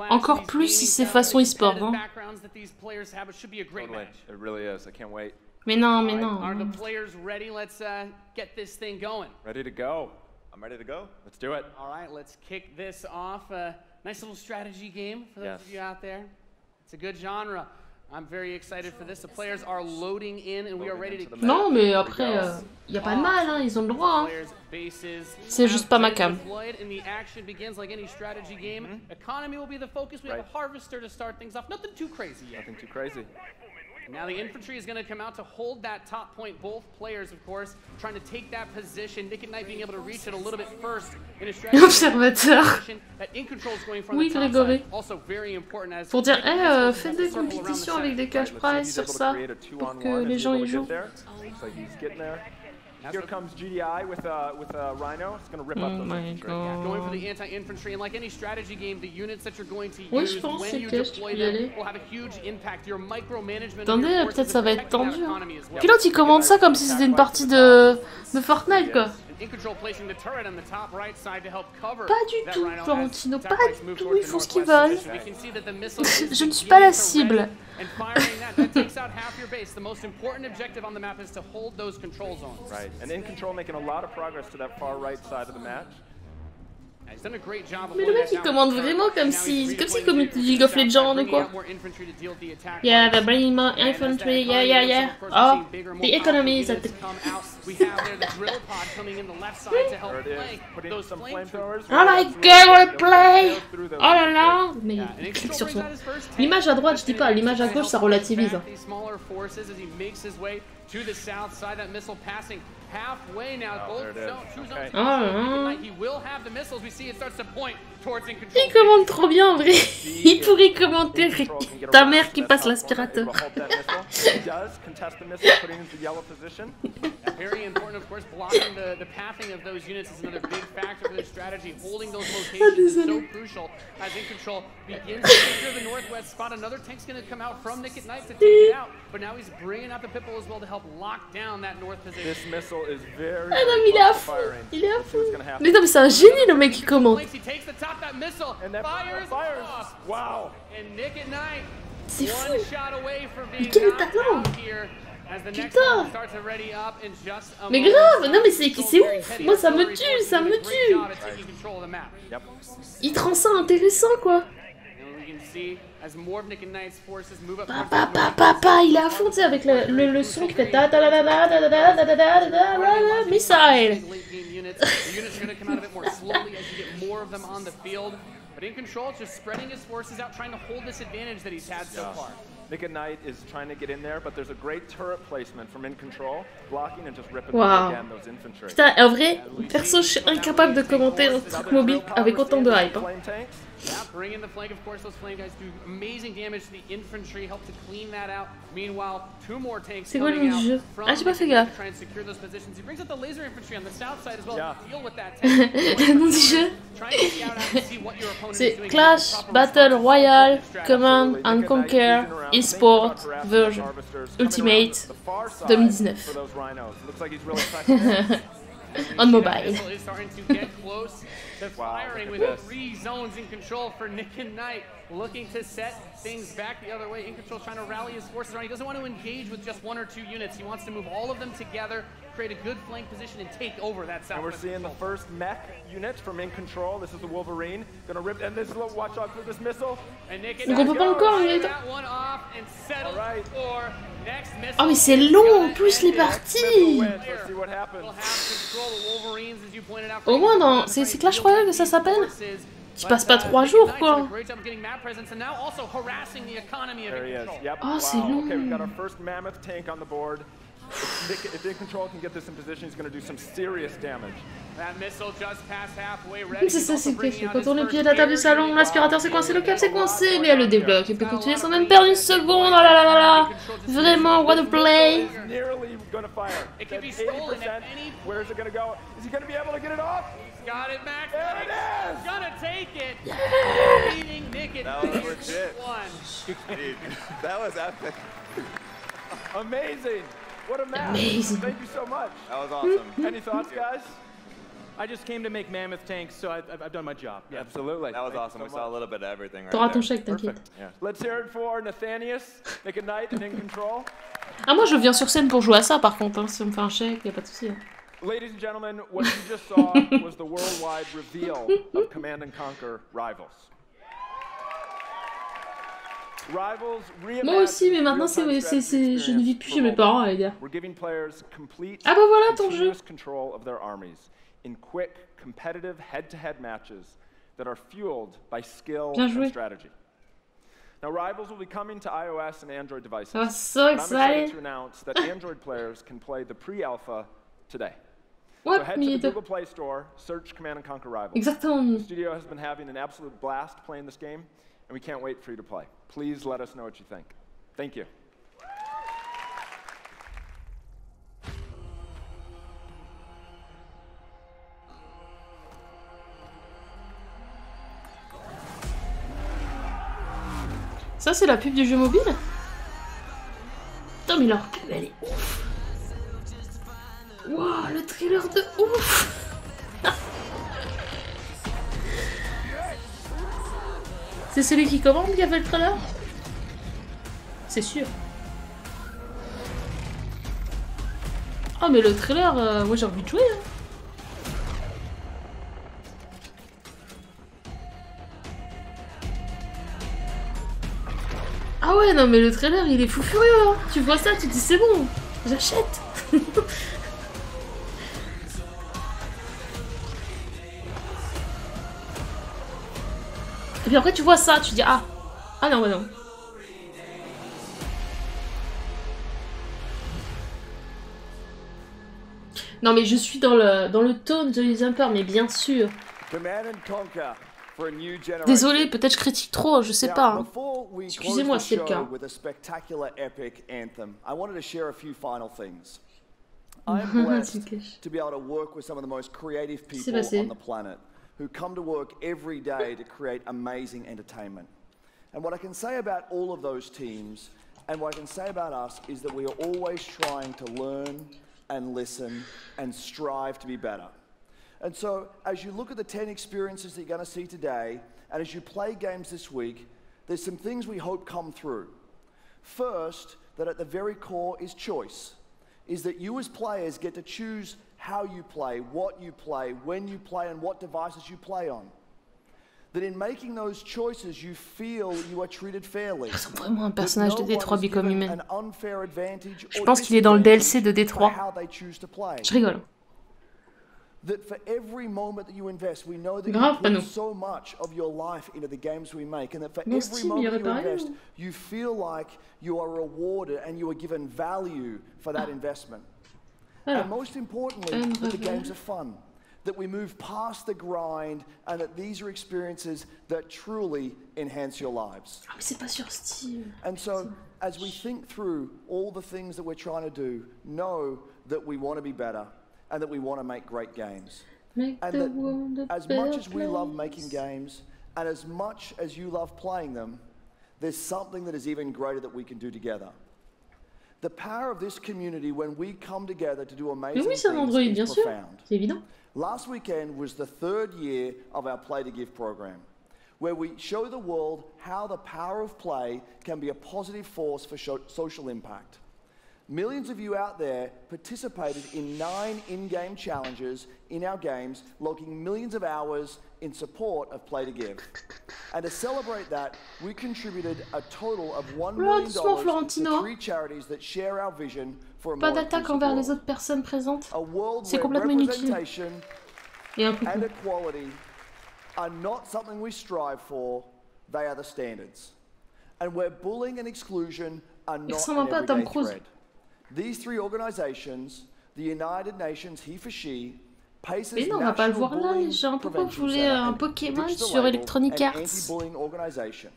Encore plus si c'est façon e-sport, hein. Mais non, mais non. Are the players ready? Let's get this thing going. Ready to go. I'm ready to go. Let's do it. All right, let's kick this off. Nice little strategy game for those of you out there. It's a good genre. I'm very excited for this. The players are loading in and we are ready to. Non, mais après, y a pas de mal, hein. Ils ont le droit. Hein. C'est juste pas ma cam. And the action begins like any strategy game. Economy will be the focus. We have a harvester to start things off. Nothing too crazy yet. Nothing too crazy. Now the infantry is going to come out to hold that top point. Both players, of course, trying to take that position. Nick at Night being able to reach it a little bit first in a strategy. Observateur. That in control is going from Oui, the top Grégory. side. Also very important as Pour dire, faites des compétitions avec des cash prize sur ça pour que les gens y jouent. Here comes GDI with a Rhino. It's going to rip up those infantry. Going for the anti-infantry, and like any strategy game, the units that you're going to Oui, use je pense when you que je deploy peux y aller. them will have a huge impact. Your micromanagement. Attendez, peut-être ça va être tendu. Hein. Puis l'autre il commande ça comme si c'était une partie de Fortnite quoi. Pas du tout, Florentino, pas du tout, ils font ce qu'ils veulent. Je ne suis pas la cible. Right, and in control making a lot of progress to that far right side of the match. Mais le mec il commande vraiment comme si comme League of Legends ou quoi. Yeah, the bring more infantry, yeah. Oh, the economy is at the... Oh my god, play! Oh là là! Mais il clique sur son... L'image à droite, je dis pas, l'image à gauche ça relativise. To the south side, that missile passing halfway now. He will have the missiles. We see it starts to point towards in control. Il commande trop bien en vrai. Il pourrait commenter ta mère qui passe l'aspirateur. Very important, of course, blocking the pathing of those units is another big factor for their strategy. Holding those locations is so crucial as in control begins to secure the northwest spot. Another tank's going to come out from Nick at Night to take it out, but now he's bringing out the Pitbull as well to help lock down that north position. This missile is very, ah non, mais il est à fond. Il est à fond. Mais non, mais c'est un génie le mec qui commente. Wow. C'est fou. Mais quel talent. Putain. Mais grave, non mais c'est ouf. Moi ça me tue, ça me tue. Il te rend ça intéressant quoi. Papa, il est à fond, tu sais, avec le son qui fait ta ta ta ta ta ta ta ta ta ta missile. But in control, just spreading his forces out, trying to hold this advantage that he's had so far. Nick at Night is trying to get in there, but there's a great turret placement from in control, blocking and just ripping again those infantry. Putain, en vrai, perso, je suis incapable de commenter un truc mobile avec autant de hype. Yeah, bring in the flank. Of course, those flame guys do amazing damage to the infantry, help to clean that out. Meanwhile, two more tanks coming out from j'ai pas fait gaffe. trying to secure those positions. He brings out the laser infantry on the south side as well to deal with that tank. Le nom du jeu. C'est Clash Battle Royale Command and Conquer eSport version Ultimate 2019. On mobile. Firing with 3 zones in control for Nick and Night, looking to set things back the other way. In control, trying to rally his forces around. He doesn't want to engage with just 1 or 2 units. He wants to move all of them together, create a good flank position, and take over that south. And we're seeing the first mech unit from in control. This is the Wolverine. Gonna rip, and this is watch out for this missile. And Nick and Night that one off and settle for next missile. Oh mais c'est long en plus les parties. Au moins dans c'est Clash Royale que ça s'appelle. Tu passes pas 3 jours quoi. There he is. Yep. Oh c'est long. Okay, we've got our first mammoth tank on the board. If Nick Control can get this in position, he's going to do some serious damage. That missile just past halfway. C'est ça, c'est que quand on est au pied de la table du salon, l'aspirateur s'est coincé, le câble s'est coincé, mais elle le débloque. Il peut continuer sans même perdre une seconde. Oh là là là là. Vraiment, what a play. It can be stolen at any. Where is it going to go? Is he going to be able to get it off? He's got it, Max. There it is. He's gonna take it. Beating Nick at that was legit. Dude, that was epic. Amazing. What a match. Amazing. Thank you so much. That was awesome. Any thoughts, guys? I just came to make mammoth tanks, so I've done my job. Yeah, absolutely. That was awesome. We saw a little bit of everything right T'auras ton there. chèque, t'inquiète. Yeah. Let's hear it for Nathanius, Nick at Night, and In Control. Ah, moi je viens sur scène pour jouer à ça par contre, hein. Si on me fait un chèque, y a pas de souci. Ladies and gentlemen, what you just saw was the worldwide reveal of Command & Conquer Rivals. Rivals Moi aussi, mais maintenant je ne vis plus chez mes parents, les gars. We're giving players complete Ah bah voilà ton jeu. control of their armies in quick, competitive head-to-head matches that are fueled by skill and strategy. Now, Rivals will be coming to iOS and Android devices. I'm so excited. I'm excited to announce that Android players can play the pre-alpha today. What? So head to the Google Play Store, search Command & Conquer Rivals. Exactement. The studio has been having an absolute blast playing this game, and we can't wait for you to play. Please let us know what you think. Thank you. Ça, c'est la pub du jeu mobile? Putain, mais leur pub, elle est ouf! Waouh, le trailer de ouf! C'est celui qui commande qui a fait le trailer? C'est sûr. Ah, mais le trailer, moi j'ai envie de jouer. Hein. Ah ouais, non mais le trailer il est fou furieux, hein. Tu vois ça, tu te dis c'est bon, j'achète. Et puis après tu vois ça, tu dis ah, ah non, ouais non. Non mais je suis dans le tone de les Jumper, mais bien sûr. Désolé, peut-être je critique trop, je sais pas. Hein. Excusez-moi, c'est le cas. I'm blessed to be able to work with some of the most creative people on the planet who come to work every day to create amazing entertainment. And what I can say about all of those teams and what I can say about us is that we are always trying to learn and listen and strive to be better. And so, as you look at the 10 experiences that you're going to see today, and as you play games this week, there's some things we hope come through. First, that at the very core is choice, is that you as players get to choose how you play, what you play, when you play, and what devices you play on. That in making those choices, you feel you are treated fairly. C'est vraiment un personnage de Détroit Become Human. Je pense qu'il est dans le DLC de Détroit. Je rigole. That for every moment that you invest, we know that you put so much of your life into the games we make, and that for every moment you invest, you feel like you are rewarded and you are given value for that investment. And most importantly, that the games are fun, that we move past the grind, and that these are experiences that truly enhance your lives. Ah, mais c'est pas sur Steam. And so, as we think through all the things that we're trying to do, know that we want to be better. And that we want to make great games. And that as much as we love making games, and as much as you love playing them, there's something that is even greater that we can do together. The power of this community when we come together to do amazing things is profound. Last weekend was the 3rd year of our Play to Give program, where we show the world how the power of play can be a positive force for social impact. Millions of you out there participated in 9 in-game challenges in our games, logging millions of hours in support of Play to Give. And to celebrate that, we contributed a total of $1 million to 3 charities that share our vision for a more inclusive world. Pas d'attaque envers les autres personnes présentes. C'est complètement inutile. Et un peu and equality are not something we strive for, they are the standards. And where bullying and exclusion are not an everyday threat. These three organizations, the United Nations He for She, Pace's mais non, on va pas le voir là, les gens. Pourquoi vous voulez un Pokémon sur Electronic Arts? Anti-bullying organization.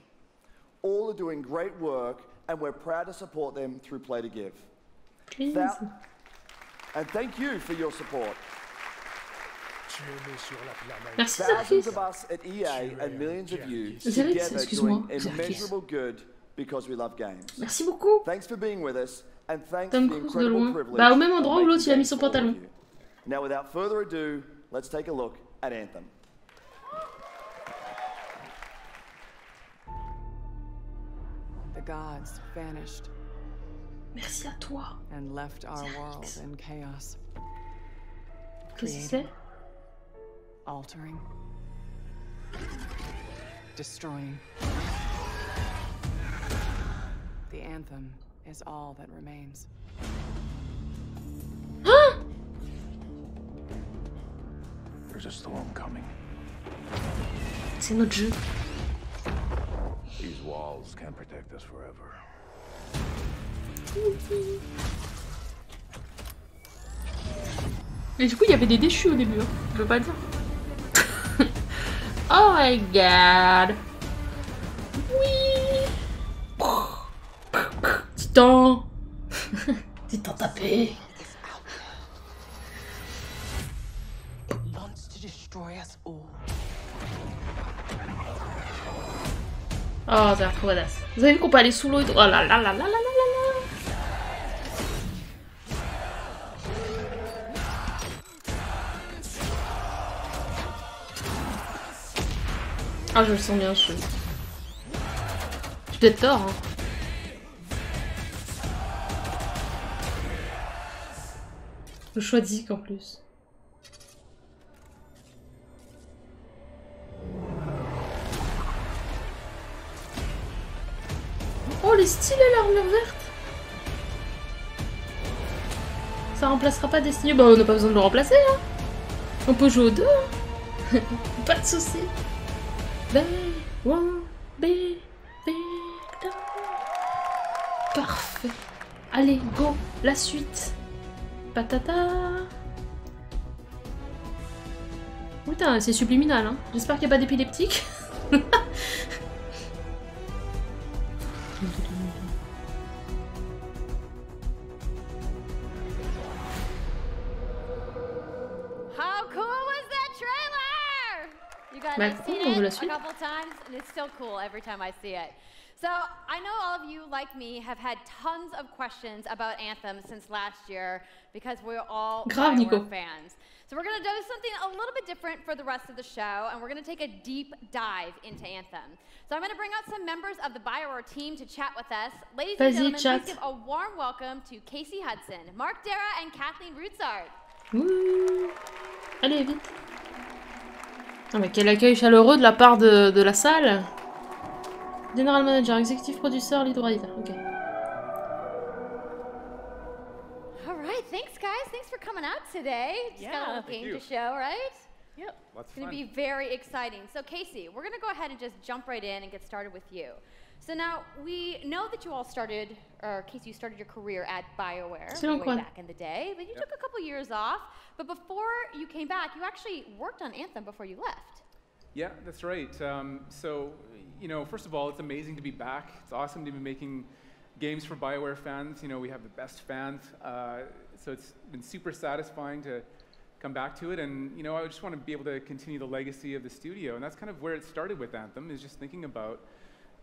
All are doing great work, and we're proud to support them through Play to Give. Please. And thank you for your support. Merci, Thousands of us at EA and millions of you together doing immeasurable good because we love games. Merci beaucoup. Thanks for being with us, and thanks Tom for the Cruise de incredible loin. privilege. Bah, au même endroit of où l'autre il a making mis son games for all of pantalon. you. Now, without further ado, let's take a look at Anthem. The gods vanished. Merci à toi. And left our world in chaos. Qu'est-ce que c'est? Altering. Destroying. The anthem is all that remains. There's a storm coming. C'est notre jeu. These walls can't protect us forever. Et du coup, il y avait des déchus au début, hein. Je peux pas dire. Oh my god. Oui. Titan. Titan tapé. Oh, ça a l'air trop badass. Vous avez vu qu'on peut aller sous l'eau et tout. Oh là là là là là là là là. Ah, je le sens bien, je suis peut-être tort, hein. Le choix en plus. Oh, les stylés l'armure verte. Ça remplacera pas Destiny. Bah, on n'a pas besoin de le remplacer, hein. On peut jouer aux deux, hein. Pas de soucis. Parfait. Allez, go, la suite. Patata. Putain, c'est subliminal, hein. J'espère qu'il n'y a pas d'épileptique. I've seen it a couple times, and it's still cool every time I see it. So I know all of you, like me, have had tons of questions about Anthem since last year because we're all BioWare fans. So we're going to do something a little bit different for the rest of the show, and we're going to take a deep dive into Anthem. So I'm going to bring out some members of the BioWare team to chat with us. Ladies and gentlemen, please give a warm welcome to Casey Hudson, Mark Dara, and Kathleen Rutzart. Allez, vite. Ah mais quel accueil chaleureux de la part de la salle. General Manager, Executive Producer, Lead Writer. Ok. Alright, thanks guys. Thanks for coming out today. Just got a little game to show, right? Yep. It's going to be very exciting. So Casey, we're going to go ahead and just jump right in and get started with you. So now, we know that you all started, or Casey, you started your career at BioWare way back in the day, but you took a couple years off. But before you came back, you actually worked on Anthem before you left. Yeah, that's right. So, you know, first of all, it's amazing to be back. It's awesome to be making games for BioWare fans. You know, we have the best fans. So it's been super satisfying to come back to it. And, you know, I just want to be able to continue the legacy of the studio. And that's kind of where it started with Anthem, is just thinking about,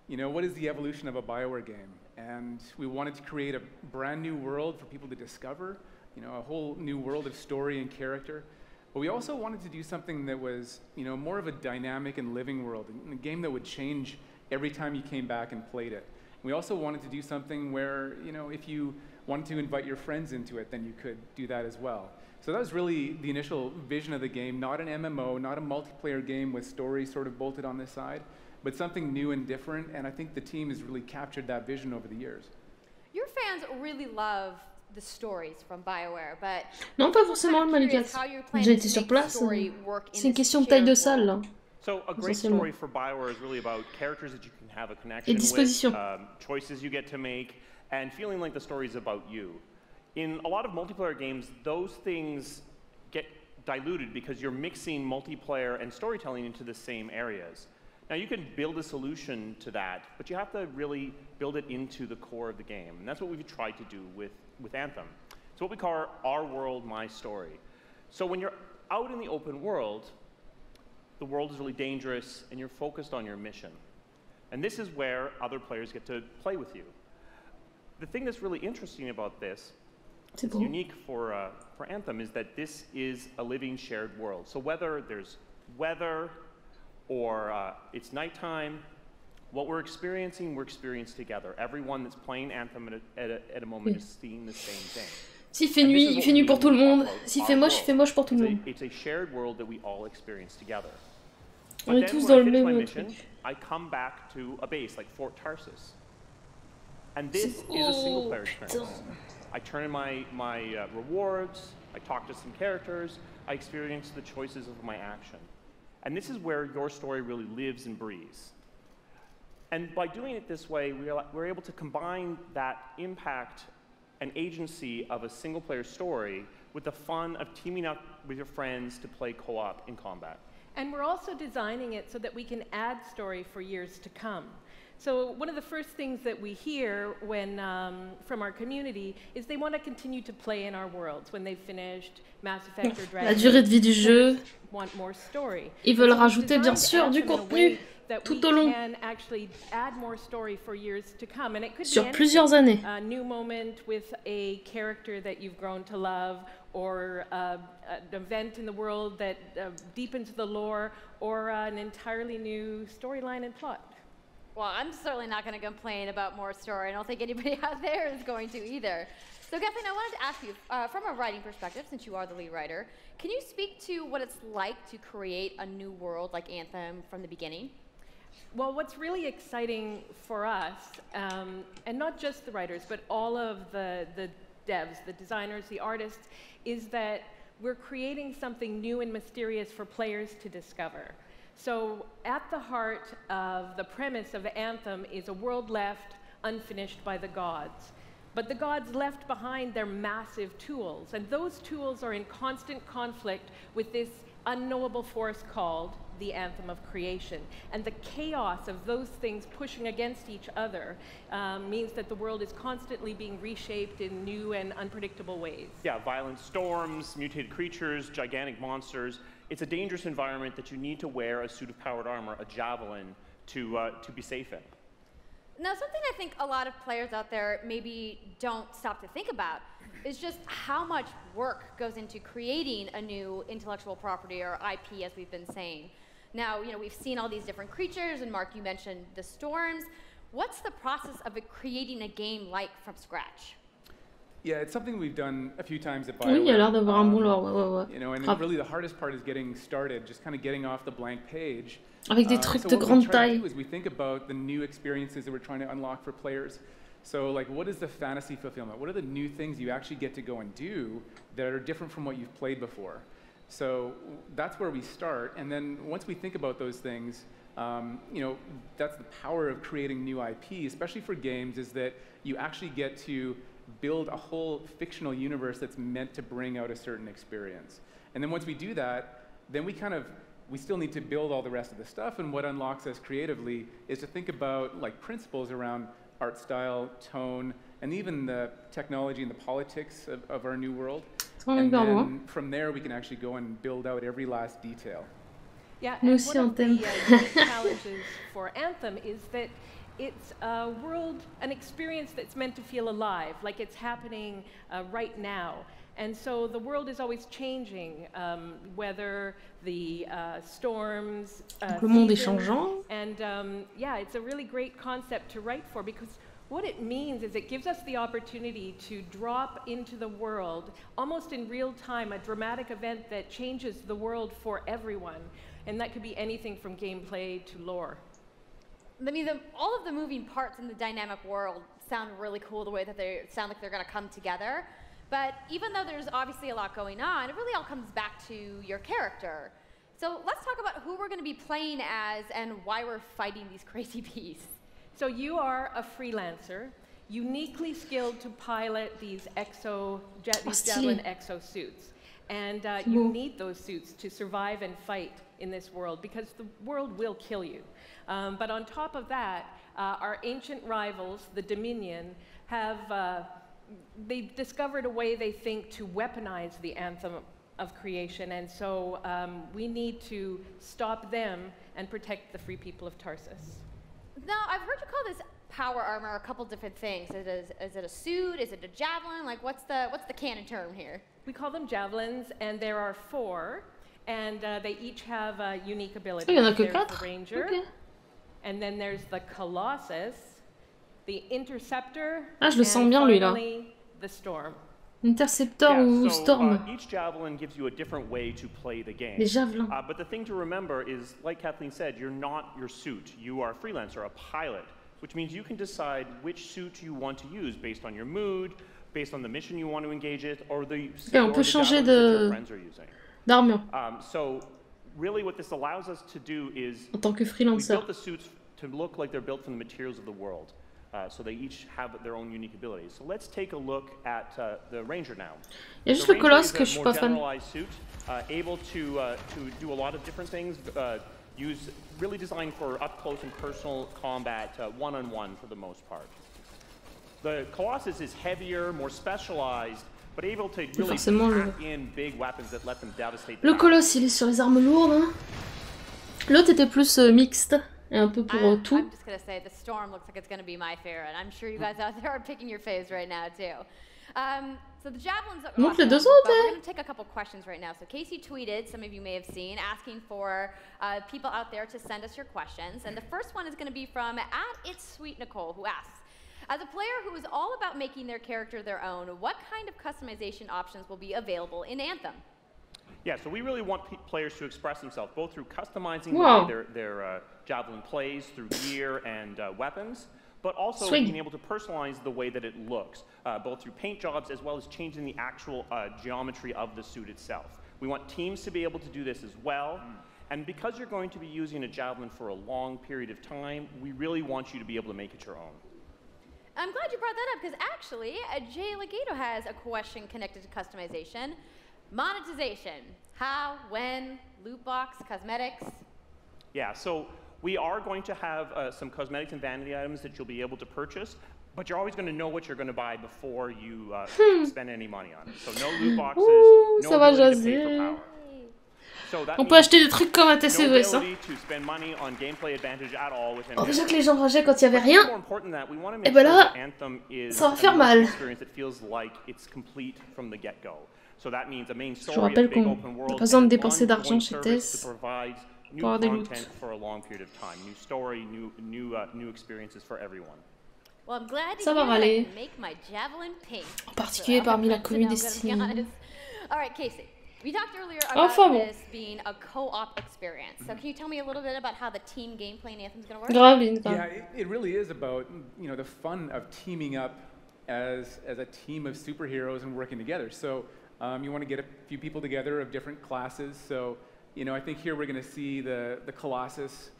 you know, what is the evolution of a BioWare game? And we wanted to create a brand new world for people to discover, you know, a whole new world of story and character. But we also wanted to do something that was, you know, more of a dynamic and living world, a game that would change every time you came back and played it. We also wanted to do something where, you know, if you wanted to invite your friends into it, then you could do that as well. So that was really the initial vision of the game, not an MMO, not a multiplayer game with stories sort of bolted on this side, but something new and different, and I think the team has really captured that vision over the years. Your fans really love the stories from BioWare, but non, pas forcément le Manicat. J'ai été sur place. C'est une question de taille de salle, là. So a great story for BioWare is really about characters that you can have a connection with, choices you get to make, and feeling like the story is about you. In a lot of multiplayer games, those things get diluted because you're mixing multiplayer and storytelling into the same areas. Now, you can build a solution to that, but you have to really build it into the core of the game. And that's what we've tried to do with Anthem. It's what we call our world, my story. So when you're out in the open world, the world is really dangerous, and you're focused on your mission. And this is where other players get to play with you. The thing that's really interesting about this, it's unique for Anthem, is that this is a living shared world. So whether there's weather or it's nighttime, what we're experiencing together. Everyone that's playing Anthem at a moment is seeing the same thing. S'il fait nuit, il fait nuit pour tout le monde. S'il fait moche pour tout le monde. It's a shared world that we all experience together. On est tous dans le même truc. I come back to a base like Fort Tarsus. And this is a single player experience. I turn in my rewards, I talk to some characters, I experience the choices of my action. And this is where your story really lives and breathes. And by doing it this way, we're able to combine that impact and agency of a single player story with the fun of teaming up with your friends to play co-op in combat. And we're also designing it so that we can add story for years to come. So one of the first things that we hear when, from our community is they want to continue to play in our worlds when they've finished Mass Effect or Dragon. La durée de vie du jeu. Want more story. Ils veulent rajouter bien sûr du contenu tout au long. Sur plusieurs années. A new moment with a character that you've grown to love, or an event in the world that deepens the lore, or an entirely new storyline and plot. Well, I'm certainly not going to complain about more story. I don't think anybody out there is going to either. So Kathleen, I wanted to ask you, from a writing perspective, since you are the lead writer, can you speak to what it's like to create a new world like Anthem from the beginning? Well, what's really exciting for us, and not just the writers, but all of the devs, the designers, the artists, is that we're creating something new and mysterious for players to discover. So at the heart of the premise of Anthem is a world left unfinished by the gods. But the gods left behind their massive tools, and those tools are in constant conflict with this unknowable force called the Anthem of Creation. And the chaos of those things pushing against each other means that the world is constantly being reshaped in new and unpredictable ways. Yeah, violent storms, mutated creatures, gigantic monsters. It's a dangerous environment that you need to wear a suit of powered armor, a javelin, to be safe in. Now, something I think a lot of players out there maybe don't stop to think about is just how much work goes into creating a new intellectual property, or IP, as we've been saying. Now, you know, we've seen all these different creatures, and Mark, you mentioned the storms. What's the process of creating a game like from scratch? Yeah, it's something we've done a few times at BioWare. Oui, il a l'air d'avoir un bon lore, You know, and really the hardest part is getting started, just kind of getting off the blank page. Avec des trucs de grande taille. We think about the new experiences that we're trying to unlock for players. So, like, what is the fantasy fulfillment? What are the new things you actually get to go and do that are different from what you've played before? So that's where we start, and then once we think about those things, you know, that's the power of creating new IP, especially for games, is that you actually get to build a whole fictional universe that's meant to bring out a certain experience. And then once we do that, then we still need to build all the rest of the stuff, and what unlocks us creatively is to think about like principles around art style, tone, and even the technology and the politics of our new world. And then from there we can actually go and build out every last detail. Yeah, and one of the challenges for Anthem is that it's a world, an experience that's meant to feel alive, like it's happening right now. And so the world is always changing, whether the storms, le monde est changeant. And yeah, it's a really great concept to write for, because what it means is it gives us the opportunity to drop into the world, almost in real time, a dramatic event that changes the world for everyone. And that could be anything from gameplay to lore. I mean, all of the moving parts in the dynamic world sound really cool, the way that they sound like they're going to come together. But even though there's obviously a lot going on, it really all comes back to your character. So let's talk about who we're going to be playing as and why we're fighting these crazy beasts. So you are a freelancer. uniquely skilled to pilot these javelin exosuits. And you need those suits to survive and fight in this world, because the world will kill you. But on top of that, our ancient rivals, the Dominion, have they've discovered a way, they think, to weaponize the Anthem of creation, and so we need to stop them and protect the free people of Tarsus. Now, I've heard you call this power armor a couple different things. Is it a suit? Is it a javelin? Like, what's the canon term here? We call them javelins, and there are 4, and they each have unique abilities. There's the Ranger, and then there's the Colossus, the Interceptor, je le sens bien, lui, là. The Storm. Interceptor ou Storm. Each javelin gives you a different way to play the game. Les javelins. But the thing to remember is, like Kathleen said, you're not your suit. You are a freelancer, a pilot, which means you can decide which suit you want to use based on your mood, based on the mission you want to engage it, or the on peut changer d'armure. So really what this allows us to do is en tant que we freelancer. built the suits to look like they're built from the materials of the world. So they each have their own unique abilities. So let's take a look at the Ranger now. Il y a juste le colosse que je suis pas fan. Suit, able to do a lot of different things. Really designed for up close and personal combat, one-on-one for the most part. The Colossus is heavier, more specialized, but able to really pack in big weapons that let them devastate. Le colosse, il est sur les armes lourdes. Hein. L'autre était plus mixte. Et un peu pour tout. I'm just gonna say the Storm looks like it's gonna be my favorite. I'm sure you guys out there are picking your faves right now too. So the javelins are awesome, but we're gonna take a couple questions right now. So Casey tweeted, some of you may have seen, asking for people out there to send us your questions. And the first one is gonna be from @It'sSweetNicole, who asks, as a player who is all about making their character their own, what kind of customization options will be available in Anthem? Yeah, so we really want players to express themselves, both through customizing the way their javelin plays, through gear and weapons, but also being able to personalize the way that it looks, both through paint jobs as well as changing the actual geometry of the suit itself. We want teams to be able to do this as well, and because you're going to be using a javelin for a long period of time, we really want you to be able to make it your own. I'm glad you brought that up, because actually, Jay Legato has a question connected to customization. Monetization. How, when, loot box, cosmetics? Yeah, so we are going to have some cosmetics and vanity items that you'll be able to purchase, but you're always going to know what you're going to buy before you spend any money on it. So no loot boxes, no ability to pay for power. So that on peut acheter des trucs comme un TCVS. No to spend money on gameplay advantage at all within déjà que les gens rageaient quand il n'y avait rien, et ben là, ça va faire mal. So that means a main Je story, rappelle qu'on n'a pas besoin de dépenser d'argent chez TES pour avoir des loots. For a long period of time. New story, new experiences for everyone. Well, I'm glad to Ça va râler. make my javelin pink. En particulier parmi la commune destinée. All right, Casey. We talked earlier about this being a co-op experience. So can you tell me a little bit about how the team gameplay in Anthem is going to work? Yeah, it really is about the fun of teaming up as a team of superheroes and working together. So you want to get a few people together of different classes. So I think here we're going to see the Colossus,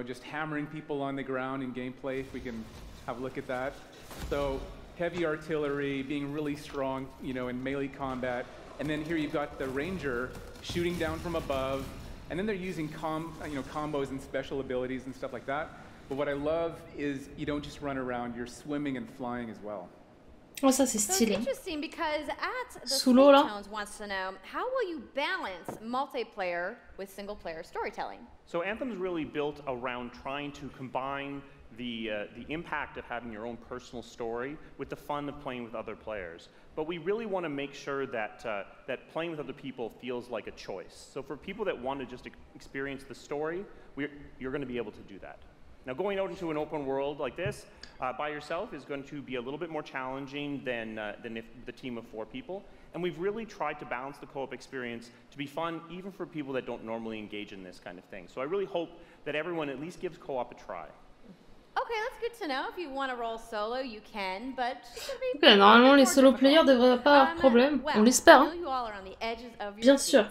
just hammering people on the ground in gameplay. If we can have a look at that. So heavy artillery, being really strong, in melee combat. And then here you've got the Ranger shooting down from above, and then they're using combos and special abilities and stuff like that. But what I love is you don't just run around, you're swimming and flying as well. Oh, ça c'est stylé. It's interesting because the Sous l'eau là. Tones wants to know, how will you balance multiplayer with single-player storytelling? So Anthem's really built around trying to combine the impact of having your own personal story with the fun of playing with other players. But we really want to make sure that that playing with other people feels like a choice. So for people that want to just experience the story, you're going to be able to do that. Now going out into an open world like this by yourself is going to be a little bit more challenging than if the team of 4 people. And we've really tried to balance the co-op experience to be fun even for people that don't normally engage in this kind of thing. So I really hope that everyone at least gives co-op a try. Okay, that's good to know. If you want to roll solo, you can, but normalement les solo players devraient pas avoir de problème. On l'espère. Hein. Bien sûr.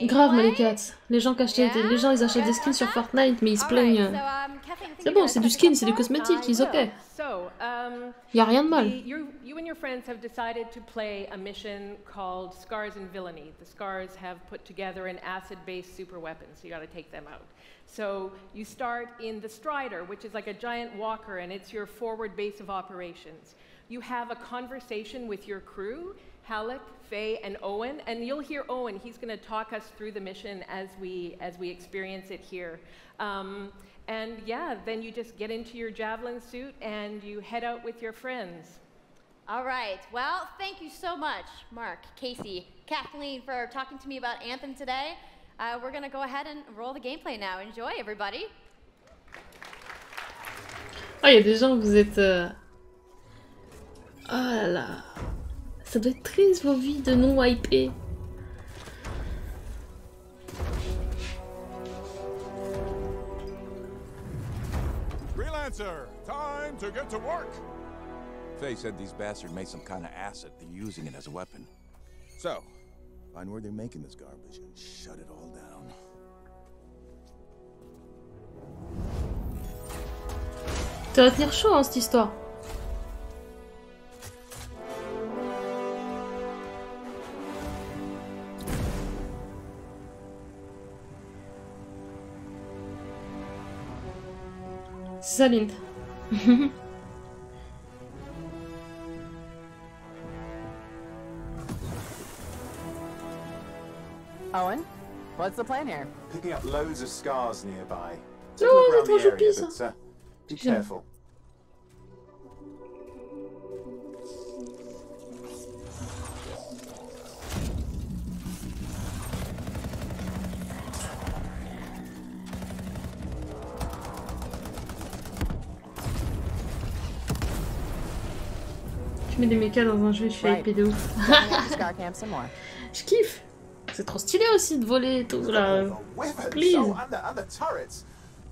Grave, Malikat. Les gens ils achètent des skins sur Fortnite, mais ils se plaignent. C'est bon, c'est du skin, c'est du cosmétique, ils ok. Y a rien de mal. You and your friends have decided to play a mission called Scars and Villainy. The Scars have put together an acid-based super weapon, so you got to take them out. So you start in the Strider, which is like a giant walker, and it's your forward base of operations. You have a conversation with your crew, Halleck, Faye, and Owen, and you'll hear Owen. He's going to talk us through the mission as we experience it here. And yeah, then you just get into your javelin suit and you head out with your friends. All right. Well, thank you so much, Mark, Casey, Kathleen, for talking to me about Anthem today. We're going to go ahead and roll the gameplay now. Enjoy, everybody. Ah, il y a des gens, vous êtes... Oh là là. Ça doit être triste, vos vies de non-hypés. Freelancer, time to get to work. Faye said these bastards made some kind of acid. They're using it as a weapon. So, find where they're making this garbage and shut it all down. Ça va tenir chaud, hein, cette histoire. C'est ça, Lind. Owen, what's the plan here? Picking up loads of scars nearby. No, Look around the trop area, choupi, ça. but be careful. Je mets des mechas dans un jeu, je suis hypé de ouf. Je kiffe. C'est trop stylé aussi de voler et tout là. Please.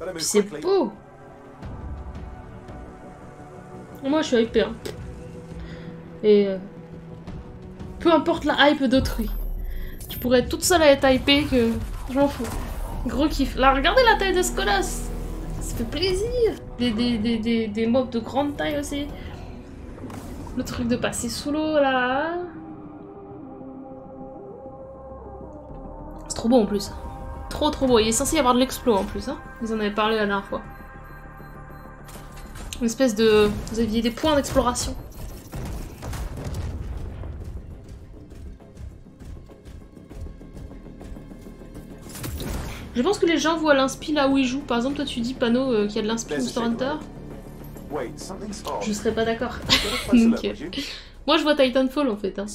Puis c'est beau. Moi je suis hypé. Hein. Et peu importe la hype d'autrui. Je pourrais être toute seule à être hypée que je m'en fous. Gros kiff. Là regardez la taille de ce colosse. Ça fait plaisir. Des mobs de grande taille aussi. Le truc de passer sous l'eau là. C'est trop beau en plus. Trop beau. Il est censé y avoir de l'explo en plus. Hein. Ils en avaient parlé la dernière fois. Une espèce de... Vous aviez des points d'exploration. Je pense que les gens voient l'inspi là où ils jouent. Par exemple, toi tu dis, Pano, qu'il y a de l'inspi Monster Hunter. Je serais pas d'accord. Donc, moi je vois Titanfall en fait. Hein.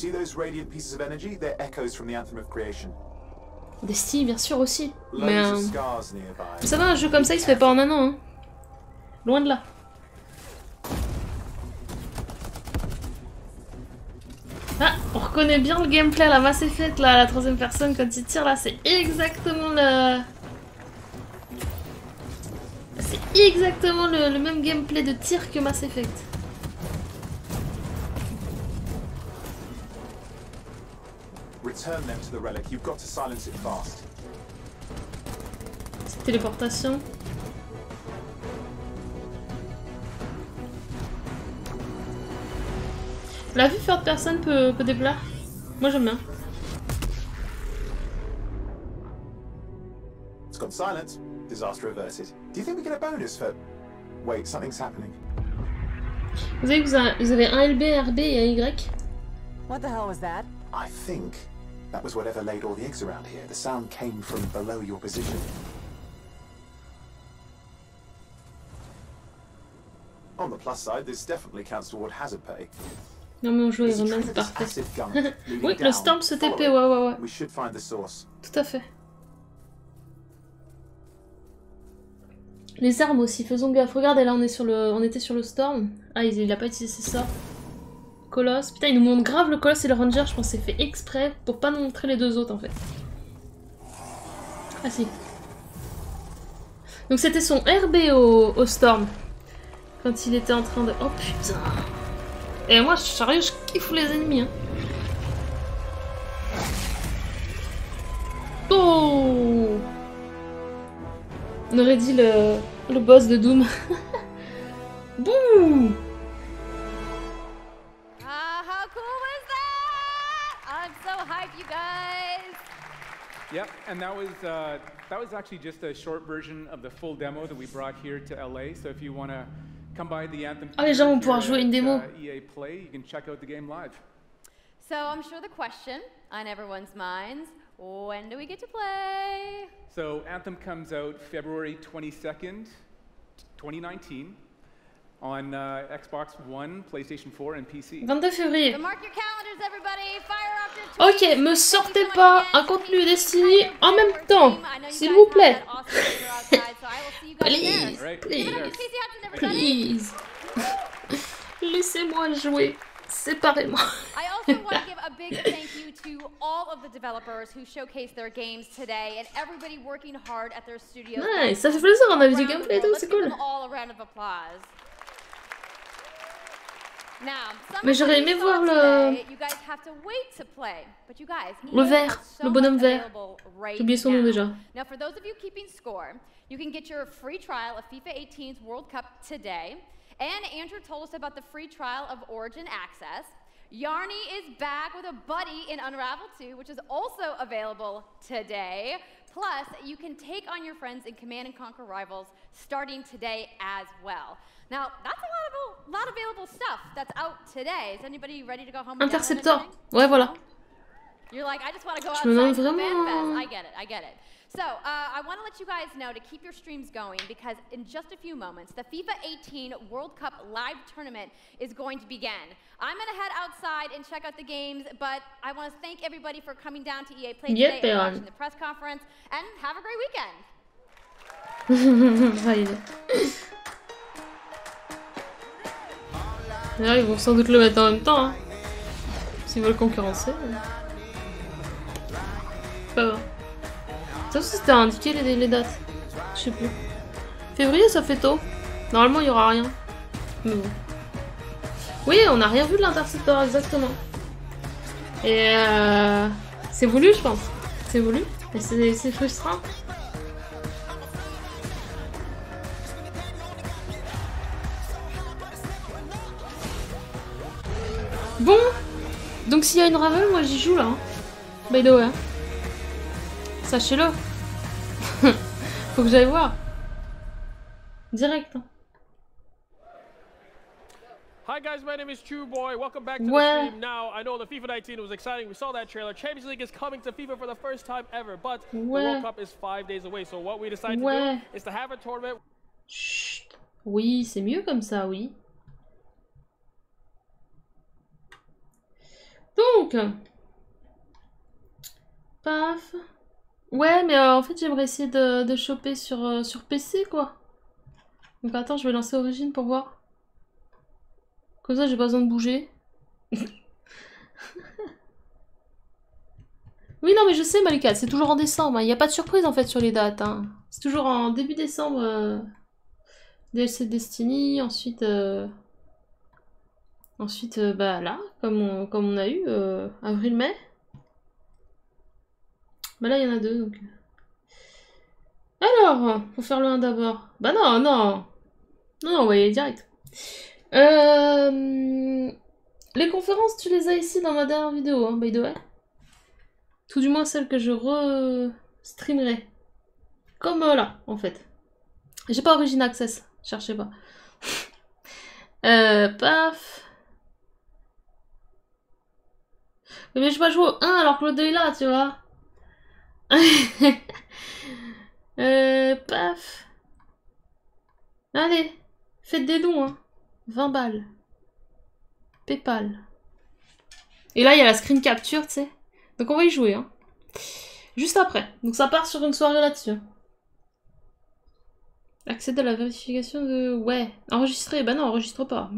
Destiny bien sûr aussi. Mais vous savez, un jeu comme ça il se fait pas en un an. Hein. Loin de là. Ah, on reconnaît bien le gameplay à la Mass Effect là, à la troisième personne quand il tire là, c'est exactement le... C'est exactement le même gameplay de tir que Mass Effect. C'est téléportation. La vue third person peut déplaire. Moi j'aime bien. It's gone silent. Disaster averted. Do you think we get a bonus for... Wait, something's happening. Vous savez que vous avez un LB, un RB et un Y. What the hell was that? I think that was whatever laid all the eggs around here. The sound came from below your position. On the plus side, this definitely counts toward hazard pay. Non mais on joue Iron Man, c'est parfait. Oui, le Storm se TP, ouais. Tout à fait. Les armes aussi, faisons gaffe. Regardez là, on était sur le Storm. Ah, il a pas utilisé ses sorts. Colosse. Putain, il nous montre grave le Colosse et le Ranger, je pense que c'est fait exprès pour pas nous montrer les deux autres en fait. Ah si. Donc c'était son RB au Storm. Quand il était en train de... Oh putain. Et moi, sérieux, je kiffe les ennemis. Hein. On aurait dit le boss de Doom. Boum. How cool was that? I'm so hyped, you guys. Yep, and that was actually just a short version of the full demo that we brought here to LA. So if you want to come by the Anthem, les gens vont pouvoir jouer une démo. EA Play, you can check out the game live. So I'm sure the question on everyone's minds, when do we get to play? So Anthem comes out February 22nd, 2019 on Xbox One, PlayStation 4 and PC. 22 février. So mark your calendars, everybody. Fire up your tweets. Ok, me sortez pas un contenu Destiny en même temps, s'il vous plaît. Please, please, please. Laissez-moi jouer séparément. I also want to give a big thank you to all of the developers who showcased their games today and everybody working hard at their studios. Nice, ça fait plaisir, on a vu du gameplay et tout, c'est cool. Mais j'aurais aimé voir le vert, le bonhomme vert. J'ai oublié son nom déjà. Now for those of you keeping score, you can get your free trial of FIFA 18's World Cup today. And Andrew told us about the free trial of Origin Access. Yarny is back with a buddy in Unravel 2, which is also available today. Plus, you can take on your friends in Command & Conquer Rivals starting today as well. Now, that's a lot of available stuff that's out today. Is anybody ready to go home? Interceptor. Ouais, voilà. You're like, I just want to go outside to the fan fest. I get it. So, I want to let you guys know to keep your streams going because in just a few moments, the FIFA 18 World Cup live tournament is going to begin. I'm going to head outside and check out the games, but I want to thank everybody for coming down to EA Play today and watching the press conference, and have a great weekend. Là, ils vont sans doute le mettre en même temps, hein. S'ils veulent concurrencer. Pas grave. Ça aussi c'était indiqué les dates. Je sais plus. Février ça fait tôt. Normalement il y aura rien. Mais bon. Oui, on n'a rien vu de l'Interceptor exactement. Et c'est voulu je pense. C'est voulu. Et c'est frustrant. Bon. Donc s'il y a une Unravel, moi j'y joue là. Hein. By the way. Sachez-le. Faut que j'aille voir. Direct. Hi guys, my name is True Boy. Welcome back to the stream. Now, I know the FIFA 19 was exciting. We saw that trailer. Champions League is coming to FIFA for the first time ever, but the World Cup is 5 days away. So what we decided to do is to have a tournament. Chut. Oui, c'est mieux comme ça, oui. Donc, paf. Ouais, mais en fait, j'aimerais essayer de choper sur PC, quoi. Donc attends, je vais lancer Origin pour voir. Comme ça, j'ai pas besoin de bouger. Oui, non, mais je sais, Malika, c'est toujours en décembre. Il n'y a pas de surprise, en fait, sur les dates. Hein. C'est toujours en début décembre. DLC Destiny, ensuite... bah là, comme on a eu, avril-mai. Bah là, il y en a deux, donc... Alors, faut faire le 1 d'abord. Bah non, non. Non, on va y aller direct. Les conférences, tu les as ici dans ma dernière vidéo, hein, by the way. Tout du moins celle que je re-streamerai. Comme là, en fait. J'ai pas Origin Access, cherchez pas. Paf. Mais je vais pas jouer au 1 alors que le 2 est là, tu vois. Paf. Allez, faites des dons, hein. 20 balles. Paypal. Et là, il y a la screen capture, tu sais. Donc on va y jouer, hein. Juste après. Donc ça part sur une soirée là-dessus. Accéder à la vérification de... Ouais. Enregistrer. Bah non, enregistre pas.